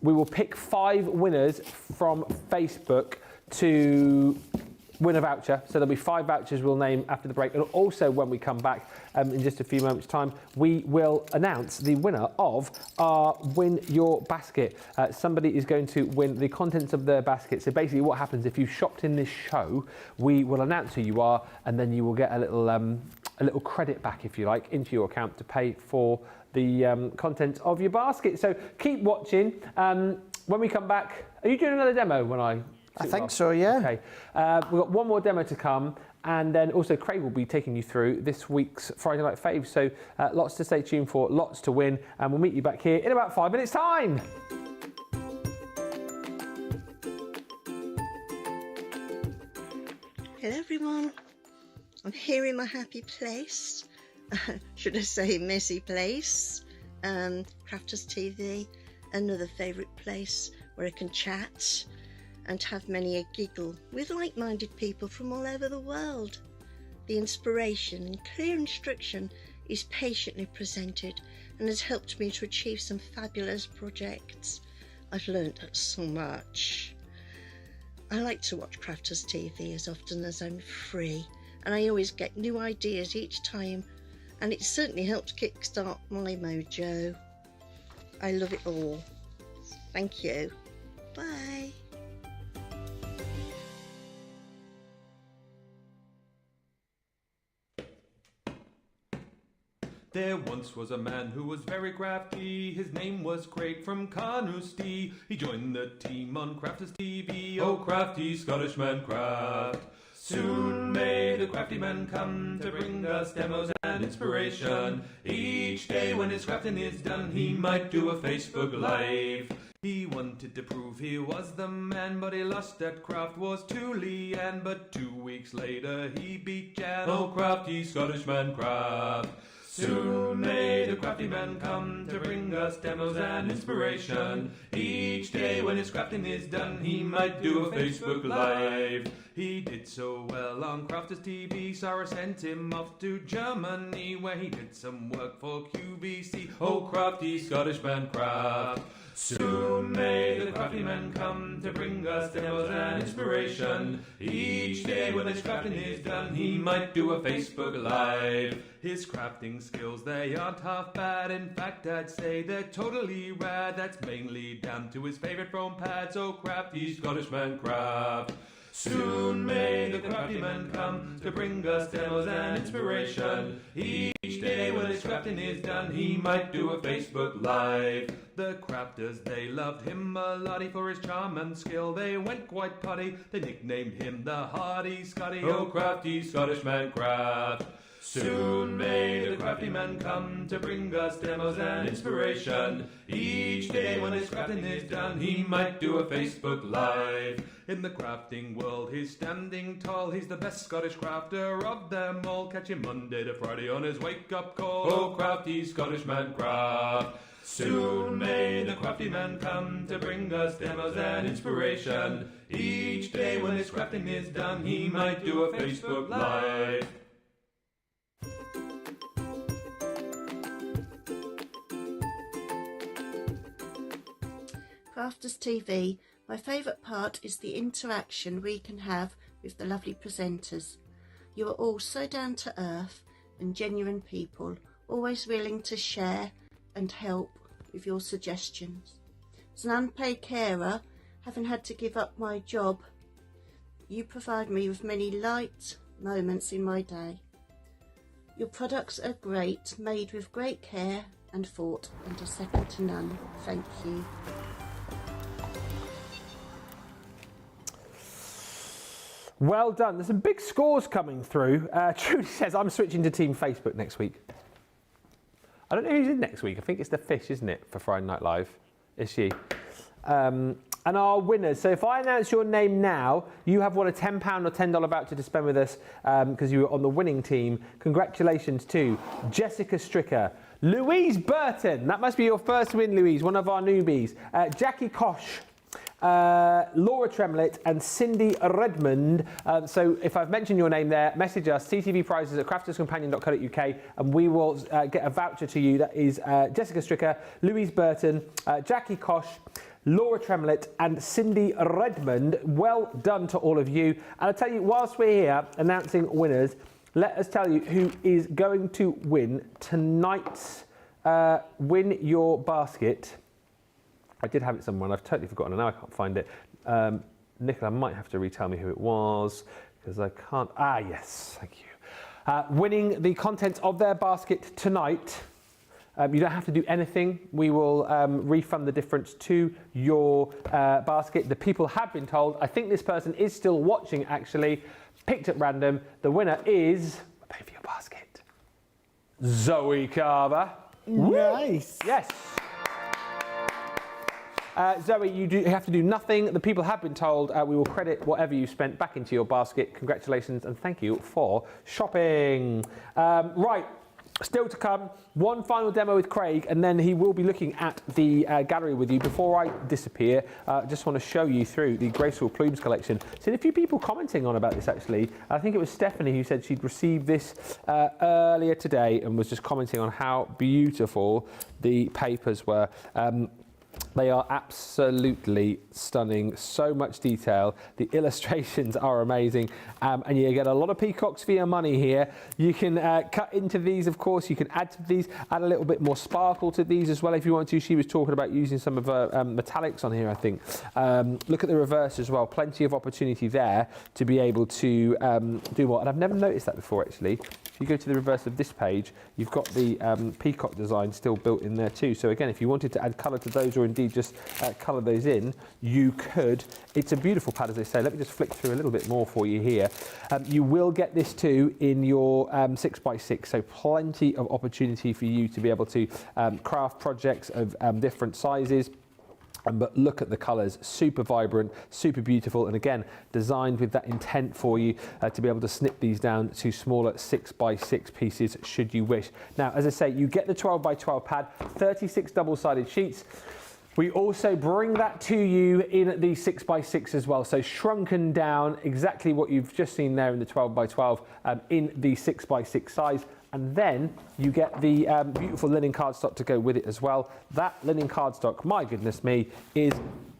We will pick 5 winners from Facebook to win a voucher. So there'll be 5 vouchers we'll name after the break. And also when we come back in just a few moments' time, we will announce the winner of our Win Your Basket. Somebody is going to win the contents of their basket. So basically what happens if you shopped in this show, we will announce who you are and then you will get a little credit back, if you like, into your account to pay for the contents of your basket. So keep watching. When we come back, are you doing another demo when I think so, yeah. Okay. We've got one more demo to come, and then also Craig will be taking you through this week's Friday Night Faves. So lots to stay tuned for, lots to win, and we'll meet you back here in about 5 minutes' time. Hello everyone, I'm here in my happy place, should I say messy place, Crafters TV, another favourite place where I can chat and have many a giggle with like-minded people from all over the world. The inspiration and clear instruction is patiently presented and has helped me to achieve some fabulous projects. I've learnt so much. I like to watch Crafters TV as often as I'm free, and I always get new ideas each time, and it certainly helps kickstart my mojo. I love it all. Thank you. Bye. There once was a man who was very crafty. His name was Craig from Carnoustie. He joined the team on Crafters TV. Oh, crafty Scottish man craft. Soon may the crafty man come to bring us demos and inspiration. Each day when his crafting is done, he might do a Facebook Live. He wanted to prove he was the man, but he lost at craft was to Leanne. But 2 weeks later he beat Jan. Oh, crafty Scottish man craft. Soon may the crafty man come to bring us demos and inspiration. Each day when his crafting is done, he might do a Facebook Live. He did so well on Crafters TV, Sarah sent him off to Germany, where he did some work for QVC. Oh, crafty Scottish man craft. Soon may the crafty man come to bring us demos and inspiration. Each day when his crafting is done, he might do a Facebook Live. His crafting skills, they aren't half bad. In fact, I'd say they're totally rad. That's mainly down to his favourite foam pads. Oh, crafty Scottish man craft. Soon may the crafty man come to bring us demos and inspiration. Each day when his crafting is done, he might do a Facebook Live. The crafters, they loved him a lottie for his charm and skill. They went quite potty, they nicknamed him the Hardy Scotty. Oh, crafty Scottish man craft. Soon may the crafty crafty men come to bring us demos and inspiration. Each day when his crafting is done, he might do a Facebook Live. In the crafting world, he's standing tall. He's the best Scottish crafter of them all. Catch him Monday to Friday on his wake-up call. Oh, crafty Scottish man, craft. Soon may the crafty man come to bring us demos and inspiration. Each day when his crafting is done, he might do a Facebook Live. Crafters TV, my favourite part is the interaction we can have with the lovely presenters. You are all so down to earth and genuine people, always willing to share and help with your suggestions. As an unpaid carer, having had to give up my job, you provide me with many light moments in my day. Your products are great, made with great care and thought, and are second to none. Thank you. Well done. There's some big scores coming through. Trudy says, I'm switching to Team Facebook next week. I don't know who's in next week. I think it's the Fish, isn't it, for Friday Night Live? Is she? And our winners. So if I announce your name now, you have won a £10 or $10 voucher to spend with us because you were on the winning team. Congratulations to Jessica Stricker, Louise Burton. That must be your first win, Louise, one of our newbies. Jackie Kosh. Laura Tremlett and Cindy Redmond. So if I've mentioned your name there, message us, ccvprizes@crafterscompanion.co.uk, and we will get a voucher to you. That is Jessica Stricker, Louise Burton, Jackie Kosh, Laura Tremlett and Cindy Redmond. Well done to all of you. And I'll tell you, whilst we're here announcing winners, let us tell you who is going to win tonight's Win Your Basket. I did have it somewhere and I've totally forgotten and now I can't find it. Nicola might have to retell me who it was because I can't. Ah, yes, thank you. Winning the contents of their basket tonight. You don't have to do anything. We will refund the difference to your basket. The people have been told. I think this person is still watching actually. Picked at random. The winner is, pay for your basket, Zoe Carver. Nice. Yes. Zoe, you have to do nothing. The people have been told. We will credit whatever you spent back into your basket. Congratulations and thank you for shopping. Right, still to come, one final demo with Craig and then he will be looking at the gallery with you. Before I disappear, just want to show you through the Graceful Plumes collection. Seen a few people commenting on about this actually. I think it was Stephanie who said she'd received this earlier today and was just commenting on how beautiful the papers were. They are absolutely stunning, so much detail. The illustrations are amazing, and you get a lot of peacocks for your money here. You can cut into these, of course, you can add to these, add a little bit more sparkle to these as well if you want to. She was talking about using some of her metallics on here, I think. Look at the reverse as well, plenty of opportunity there to be able to do what, and I've never noticed that before actually. If you go to the reverse of this page, you've got the peacock design still built in there too. So again, if you wanted to add colour to those or indeed just colour those in, you could. It's a beautiful pad, as they say. Let me just flick through a little bit more for you here. You will get this too in your 6x6, so plenty of opportunity for you to be able to craft projects of different sizes. But look at the colours, super vibrant, super beautiful, and again, designed with that intent for you to be able to snip these down to smaller 6x6 pieces should you wish. Now, as I say, you get the 12x12 pad, 36 double-sided sheets. We also bring that to you in the 6x6 as well, so shrunken down, exactly what you've just seen there in the 12x12 in the 6x6 size. And then you get the beautiful linen cardstock to go with it as well. That linen cardstock, my goodness me, is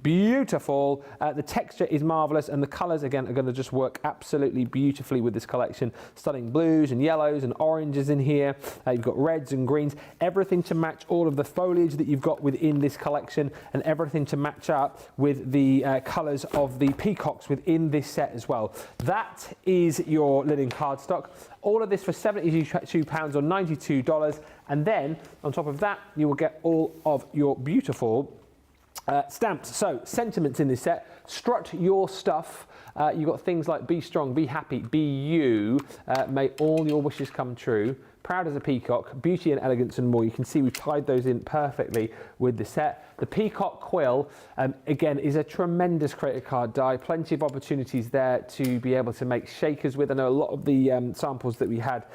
beautiful. The texture is marvellous and the colours, again, are going to just work absolutely beautifully with this collection. Stunning blues and yellows and oranges in here. You've got reds and greens. Everything to match all of the foliage that you've got within this collection and everything to match up with the colours of the peacocks within this set as well. That is your linen cardstock. All of this for £72 or $92. And then, on top of that, you will get all of your beautiful stamps. So, sentiments in this set. Strut your stuff. You've got things like be strong, be happy, be you. May all your wishes come true. Proud as a Peacock, Beauty and Elegance and more. You can see we've tied those in perfectly with the set. The Peacock Quill, again, is a tremendous creator card die. Plenty of opportunities there to be able to make shakers with. I know a lot of the samples that we had,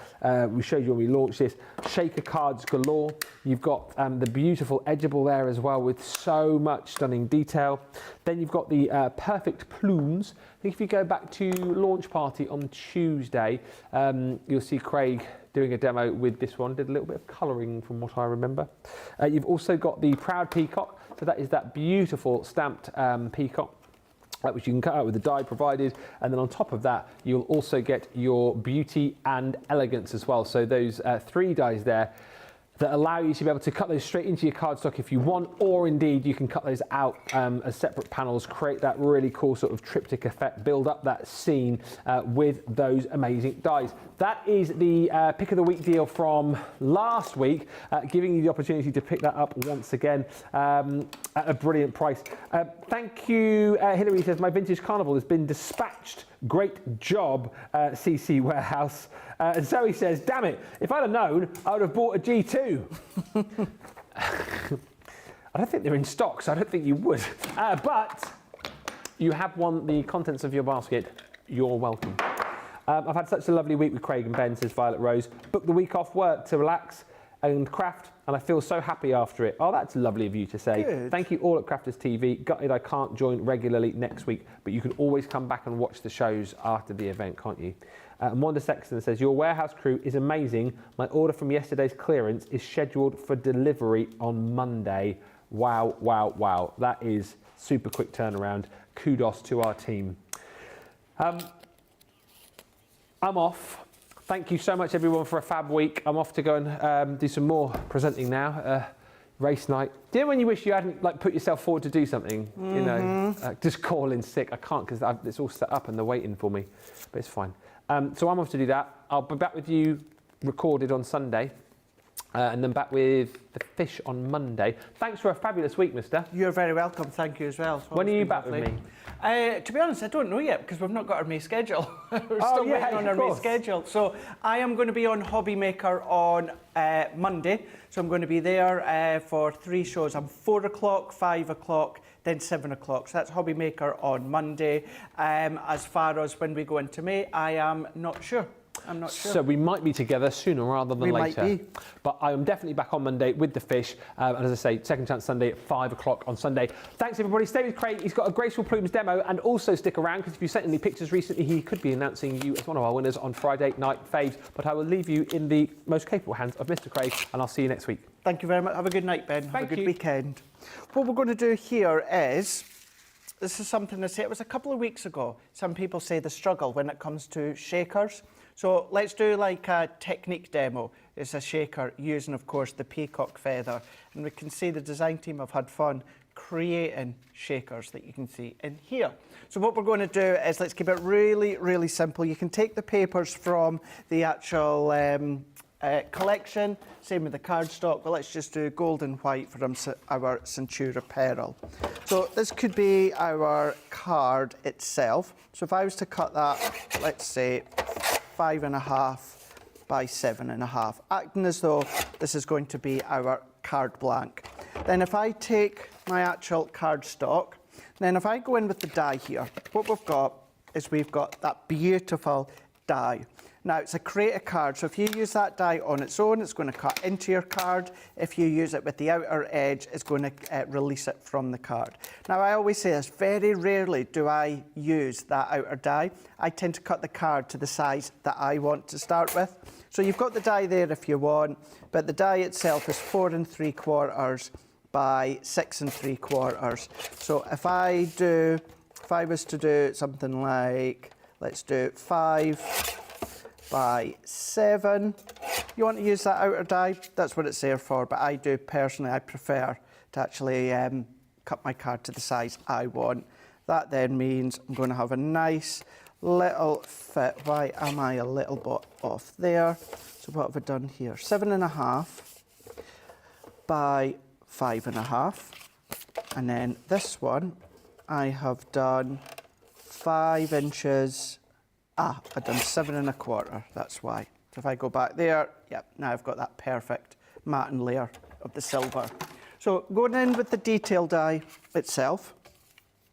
we showed you when we launched this, shaker cards galore. You've got the beautiful edgeable there as well with so much stunning detail. Then you've got the Perfect Plumes. I think if you go back to launch party on Tuesday, you'll see Craig doing a demo with this one. Did a little bit of colouring from what I remember. You've also got the Proud Peacock. So that is that beautiful stamped peacock, which you can cut out with the die provided. And then on top of that, you'll also get your Beauty and Elegance as well. So those 3 dies there that allow you to be able to cut those straight into your cardstock if you want, or indeed you can cut those out as separate panels, create that really cool sort of triptych effect, build up that scene with those amazing dies. That is the pick of the week deal from last week, giving you the opportunity to pick that up once again at a brilliant price. Thank you, Hilary says, my vintage Carnival has been dispatched. Great job, CC Warehouse. And Zoe says, damn it, if I'd have known, I would have bought a G2. I don't think they're in stock, so I don't think you would. But you have won the contents of your basket. You're welcome. I've had such a lovely week with Craig and Ben, says Violet Rose. Booked the week off work to relax and craft, and I feel so happy after it. Oh, that's lovely of you to say. Good. Thank you all at Crafters TV. Gutted I can't join regularly next week, but you can always come back and watch the shows after the event, can't you? And Wanda Sexton says, your warehouse crew is amazing. My order from yesterday's clearance is scheduled for delivery on Monday. Wow, wow, wow. That is super quick turnaround. Kudos to our team. I'm off. Thank you so much, everyone, for a fab week. I'm off to go and do some more presenting now. Race night. Do you know when you wish you hadn't put yourself forward to do something? Mm-hmm. You know, just call in sick. I can't because it's all set up and they're waiting for me. But it's fine. So I'm off to do that. I'll be back with you recorded on Sunday. And then back with the fish on Monday. Thanks for a fabulous week, mister. You're very welcome. Thank you as well. When are you back with me? To be honest, I don't know yet because we've not got our May schedule. We're still waiting on our May schedule. So I am going to be on Hobby Maker on Monday. So I'm going to be there for 3 shows. I'm 4 o'clock, 5 o'clock, then 7 o'clock. So that's Hobby Maker on Monday. As far as when we go into May, I am not sure. I'm not sure. So we might be together sooner rather than later. Might be. But I am definitely back on Monday with the fish. And as I say, Second Chance Sunday at 5 o'clock on Sunday. Thanks, everybody. Stay with Craig. He's got a Graceful Plumes demo. And also stick around, because if you sent any pictures recently, he could be announcing you as one of our winners on Friday Night Faves. But I will leave you in the most capable hands of Mr. Craig, and I'll see you next week. Thank you very much. Have a good night, Ben. Thank Have a good you. weekend. What we're going to do here is, this is something to say, it was a couple of weeks ago. Some people say the struggle when it comes to shakers. So let's do like a technique demo. It's a shaker using, of course, the peacock feather. And we can see the design team have had fun creating shakers that you can see in here. So what we're going to do is, let's keep it really, really simple. You can take the papers from the actual collection, same with the cardstock, but let's just do gold and white for our Centura Peril. So this could be our card itself. So if I was to cut that, let's say 5.5 by 7.5, acting as though this is going to be our card blank. Then if I take my actual cardstock, then if I go in with the die here, what we've got is we've got that beautiful die. Now, it's a create a card, so if you use that die on its own, it's going to cut into your card. If you use it with the outer edge, it's going to release it from the card. Now, I always say this, very rarely do I use that outer die. I tend to cut the card to the size that I want to start with. So you've got the die there if you want, but the die itself is 4 3/4 by 6 3/4. So if I was to do something like, let's do 5 by 7. You want to use that outer die, that's what it's there for, but I do personally, I prefer to actually cut my card to the size I want. That then means I'm going to have a nice little fit. Why am I a little bit off there? So what have I done here? 7.5 by 5.5. And then this one, I have done 5 inches. I've done 7 1/4, that's why. So if I go back there, yep, now I've got that perfect matten layer of the silver. So going in with the detail die itself,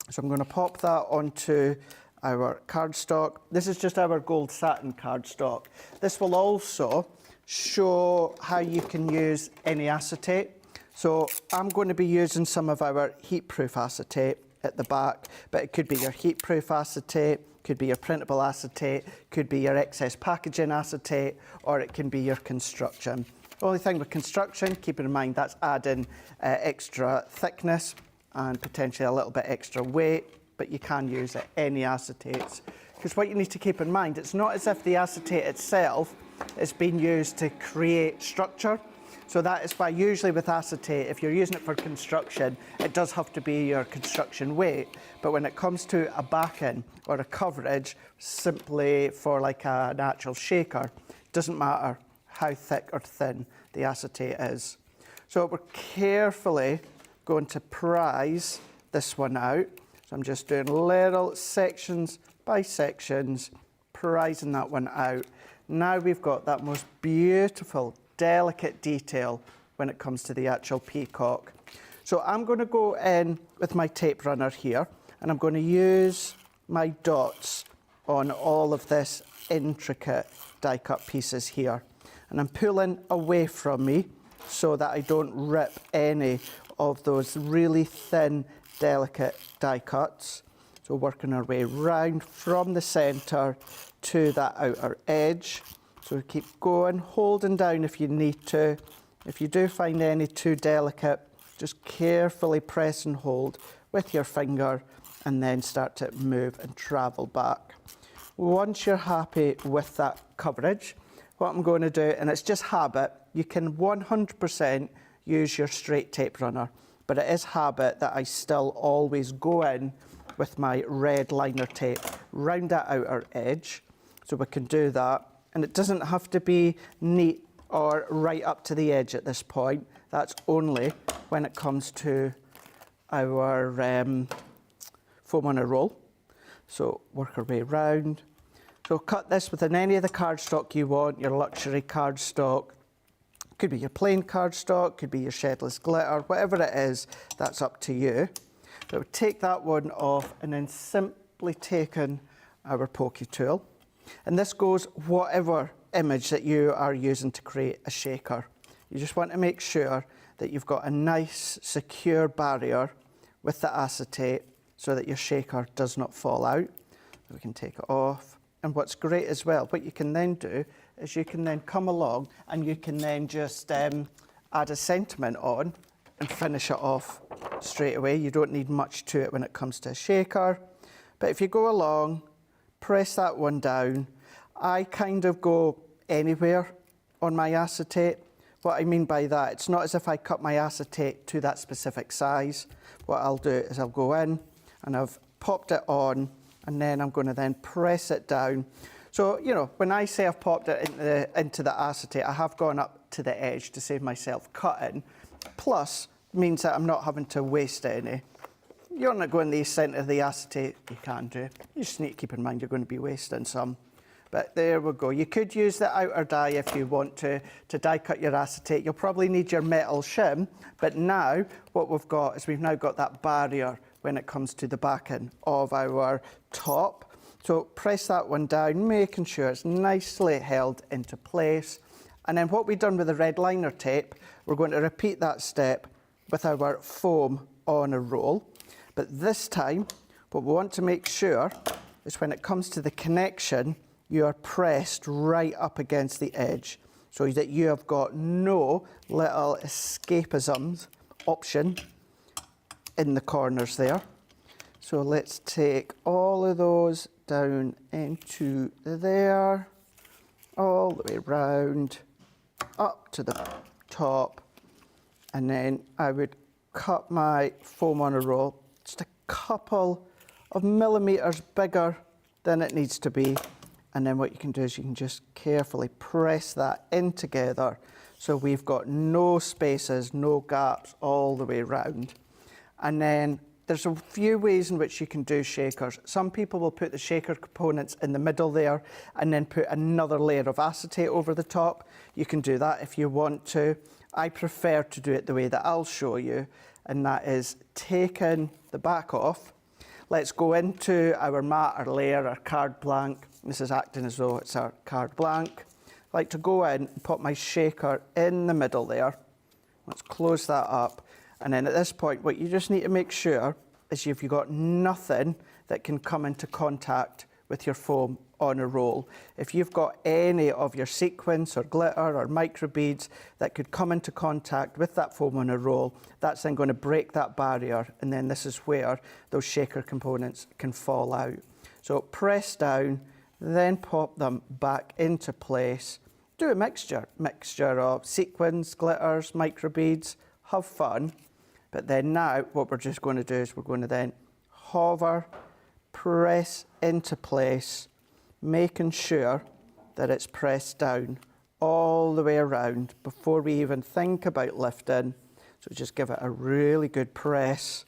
so I'm going to pop that onto our cardstock. This is just our gold satin cardstock. This will also show how you can use any acetate. So I'm going to be using some of our heat-proof acetate at the back, but it could be your heat-proof acetate, could be your printable acetate, could be your excess packaging acetate, or it can be your construction. The only thing with construction, keep in mind that's adding extra thickness and potentially a little bit extra weight, but you can use any acetates. Because what you need to keep in mind, it's not as if the acetate itself is being used to create structure. So that is why usually with acetate, if you're using it for construction, it does have to be your construction weight. But when it comes to a backing or a coverage, simply for like an actual shaker, it doesn't matter how thick or thin the acetate is. So we're carefully going to prise this one out. So I'm just doing little sections by sections, prising that one out. Now we've got that most beautiful, delicate detail when it comes to the actual peacock. So I'm going to go in with my tape runner here, and I'm going to use my dots on all of this intricate die cut pieces here. And I'm pulling away from me so that I don't rip any of those really thin, delicate die cuts. So working our way round from the centre to that outer edge. So keep going, holding down if you need to. If you do find any too delicate, just carefully press and hold with your finger and then start to move and travel back. Once you're happy with that coverage, what I'm going to do, and it's just habit, you can 100% use your straight tape runner, but it is habit that I still always go in with my red liner tape round that outer edge. So we can do that. And it doesn't have to be neat or right up to the edge at this point. That's only when it comes to our foam on a roll. So work our way round. So cut this within any of the cardstock you want, your luxury cardstock. Could be your plain cardstock, could be your shedless glitter, whatever it is, that's up to you. So take that one off and then simply taking our pokey tool. And this goes whatever image that you are using to create a shaker. You just want to make sure that you've got a nice, secure barrier with the acetate so that your shaker does not fall out. We can take it off. And what's great as well, what you can then do is you can then come along and you can then just add a sentiment on and finish it off straight away. You don't need much to it when it comes to a shaker. But if you go along, press that one down. I kind of go anywhere on my acetate. What I mean by that, it's not as if I cut my acetate to that specific size. What I'll do is I'll go in and I've popped it on, and then I'm going to then press it down. So, you know, when I say I've popped it into the acetate, I have gone up to the edge to save myself cutting. Plus, means that I'm not having to waste any. You're not going to the centre of the acetate, you can do. You just need to keep in mind you're going to be wasting some. But there we go. You could use the outer die if you want to die cut your acetate. You'll probably need your metal shim, but now what we've got is we've now got that barrier when it comes to the backing of our top. So press that one down, making sure it's nicely held into place. And then what we've done with the red liner tape, we're going to repeat that step with our foam on a roll. But this time, what we want to make sure is when it comes to the connection, you are pressed right up against the edge so that you have got no little escapisms option in the corners there. So let's take all of those down into there, all the way round, up to the top, and then I would cut my foam on a roll just a couple of millimetres bigger than it needs to be. And then what you can do is you can just carefully press that in together so we've got no spaces, no gaps all the way round. And then there's a few ways in which you can do shakers. Some people will put the shaker components in the middle there and then put another layer of acetate over the top. You can do that if you want to. I prefer to do it the way that I'll show you, and that is taking the back off. Let's go into our mat, our layer, our card blank. This is acting as though it's our card blank. I like to go in and put my shaker in the middle there. Let's close that up. And then at this point, what you just need to make sure is you've got nothing that can come into contact with your foam on a roll. If you've got any of your sequins or glitter or microbeads that could come into contact with that foam on a roll, that's then going to break that barrier, and then this is where those shaker components can fall out. So press down, then pop them back into place. Do a mixture of sequins, glitters, microbeads, have fun. But then now what we're just going to do is we're going to then hover, press into place, making sure that it's pressed down all the way around before we even think about lifting. So just give it a really good press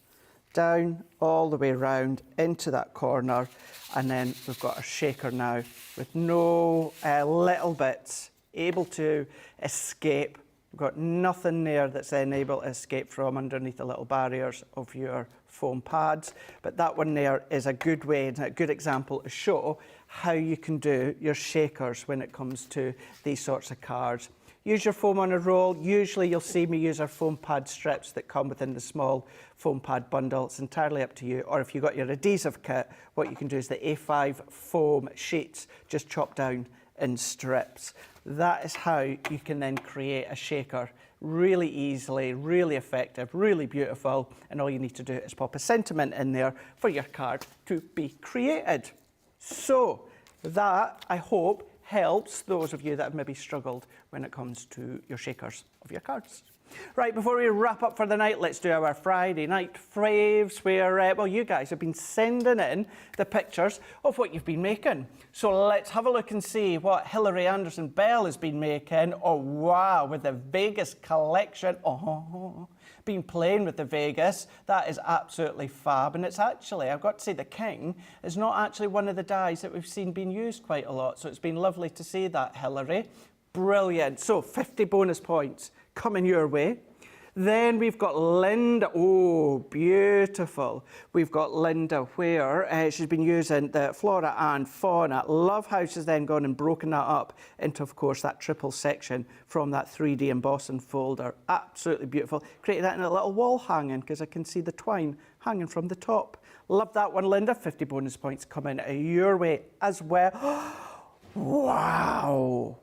down all the way around into that corner, and then we've got our shaker now with no little bits able to escape. We've got nothing there that's then able to escape from underneath the little barriers of your foam pads. But that one there is a good way and a good example to show how you can do your shakers when it comes to these sorts of cards. Use your foam on a roll. Usually you'll see me use our foam pad strips that come within the small foam pad bundle. It's entirely up to you. Or if you've got your adhesive kit, what you can do is the A5 foam sheets, just chop down in strips. That is how you can then create a shaker really easily, really effective, really beautiful, and all you need to do is pop a sentiment in there for your card to be created. So that, I hope, helps those of you that have maybe struggled when it comes to your shakers of your cards. Right, before we wrap up for the night, let's do our Friday night faves where, well, you guys have been sending in the pictures of what you've been making. So let's have a look and see what Hilary Anderson Bell has been making. Oh, wow, with the Vegas collection. Oh, been playing with the Vegas. That is absolutely fab. And it's actually, I've got to say, the King is not actually one of the dies that we've seen being used quite a lot. So it's been lovely to see that, Hilary. Brilliant. So 50 bonus points coming your way. Then we've got Linda. Oh, beautiful. We've got Linda where she's been using the Flora and Fauna. Love how she's then gone and broken that up into, of course, that triple section from that 3D embossing folder. Absolutely beautiful. Created that in a little wall hanging because I can see the twine hanging from the top. Love that one, Linda. 50 bonus points coming your way as well. Wow.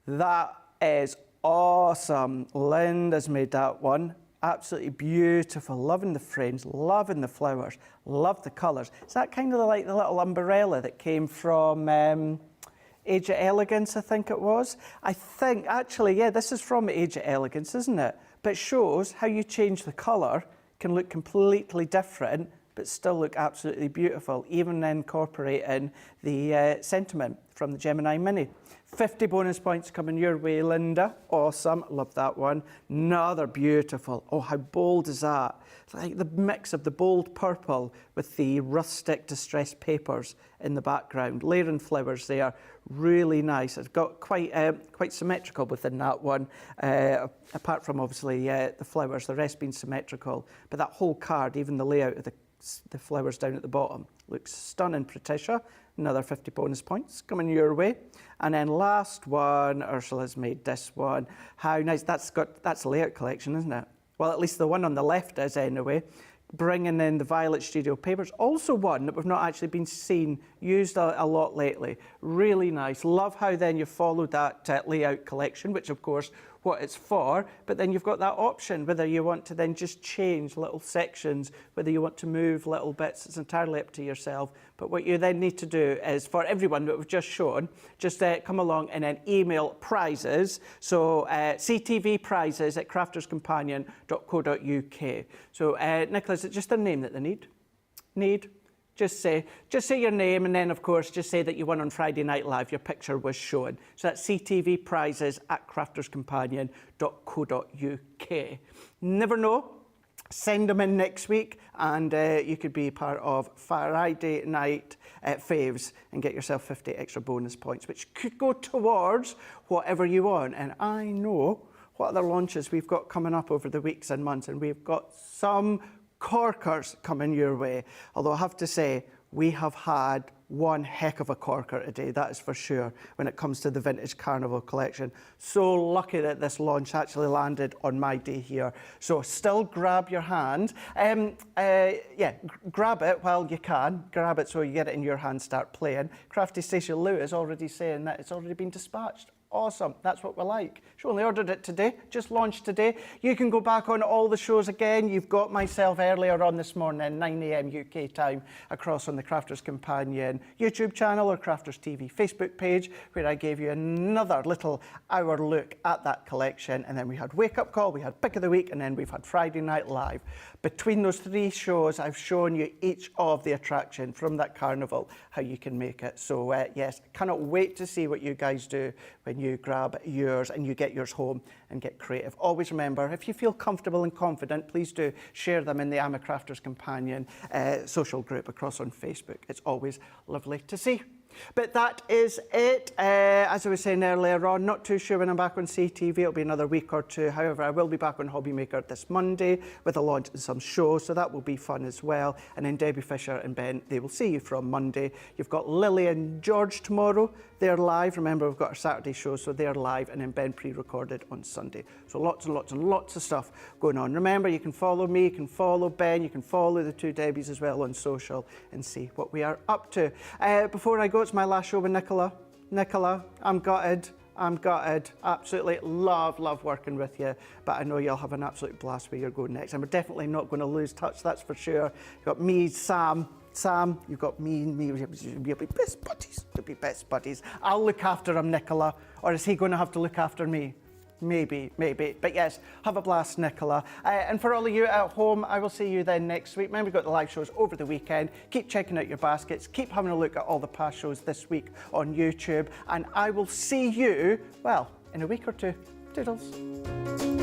That is awesome. Linda's made that one. Absolutely beautiful. Loving the frames, loving the flowers, love the colours. Is that kind of like the little umbrella that came from Age of Elegance, I think it was? I think, actually, yeah, this is from Age of Elegance, isn't it? But it shows how you change the colour, can look completely different, but still look absolutely beautiful, even incorporating the sentiment from the Gemini Mini. 50 bonus points coming your way, Linda. Awesome. Love that one. Another beautiful. Oh, how bold is that? It's like the mix of the bold purple with the rustic distressed papers in the background. Layering flowers there. Really nice. It's got quite symmetrical within that one. Apart from, obviously, the flowers, the rest being symmetrical. But that whole card, even the layout of the flowers down at the bottom, looks stunning, Patricia. Another 50 bonus points coming your way. And then last one, Ursula's made this one. How nice. That's a layout collection, isn't it? Well, at least the one on the left is anyway. Bringing in the Violet Studio papers. Also one that we've not actually been seen used a lot lately. Really nice. Love how then you followed that layout collection, which of course what it's for, but then you've got that option whether you want to then just change little sections, whether you want to move little bits. It's entirely up to yourself. But what you then need to do is, for everyone that we've just shown, just come along and then email prizes. So CTV prizes at crafterscompanion.co.uk. So Nicola, is it just their name that they need? Just say your name, and then, of course, just say that you won on Friday Night Live. Your picture was shown. So that's CTV prizes at crafterscompanion.co.uk. Never know Send them in next week, and you could be part of Friday night faves and get yourself 50 extra bonus points, which could go towards whatever you want. And I know what other launches we've got coming up over the weeks and months, and we've got some corkers coming your way. Although I have to say, we have had one heck of a corker today, that is for sure, when it comes to the Vintage Carnival collection. So lucky that this launch actually landed on my day here. So still grab your hand. Grab it while you can. Grab it so you get it in your hand, start playing. Crafty Stacey Lou is already saying that it's already been dispatched. Awesome, that's what we like. She only ordered it today, just launched today. You can go back on all the shows again. You've got myself earlier on this morning, 9 a.m. UK time, across on the Crafters Companion YouTube channel or Crafters TV Facebook page, where I gave you another little hour look at that collection. And then we had Wake Up Call, we had Pick of the Week, and then we've had Friday Night Live. Between those 3 shows, I've shown you each of the attraction from that carnival, how you can make it. So yes, cannot wait to see what you guys do when you grab yours and you get yours home and get creative. Always remember, if you feel comfortable and confident, please do share them in the I'm a Crafters Companion social group across on Facebook. It's always lovely to see. But that is it. As I was saying earlier on, not too sure when I'm back on CTV. It'll be another week or two. However, I will be back on Hobby Maker this Monday with a launch and some shows, so that will be fun as well. And then Debbie Fisher and Ben, they will see you from Monday. You've got Lily and George tomorrow. They're live. Remember, we've got our Saturday show, so they're live, and then Ben pre-recorded on Sunday. So lots and lots and lots of stuff going on. Remember, you can follow me, you can follow Ben, you can follow the 2 Debbies as well on social and see what we are up to. Before I go, it's my last show with Nicola. Nicola, I'm gutted. Absolutely love working with you, but I know you'll have an absolute blast where you're going next. And we're definitely not going to lose touch, that's for sure. You've got me, Sam, you've got me and me. We'll be best buddies. We'll be best buddies. I'll look after him, Nicola. Or is he going to have to look after me? Maybe. But yes, have a blast, Nicola. And for all of you at home, I will see you then next week. Remember, we've got the live shows over the weekend. Keep checking out your baskets. Keep having a look at all the past shows this week on YouTube. And I will see you, well, in a week or two. Toodles.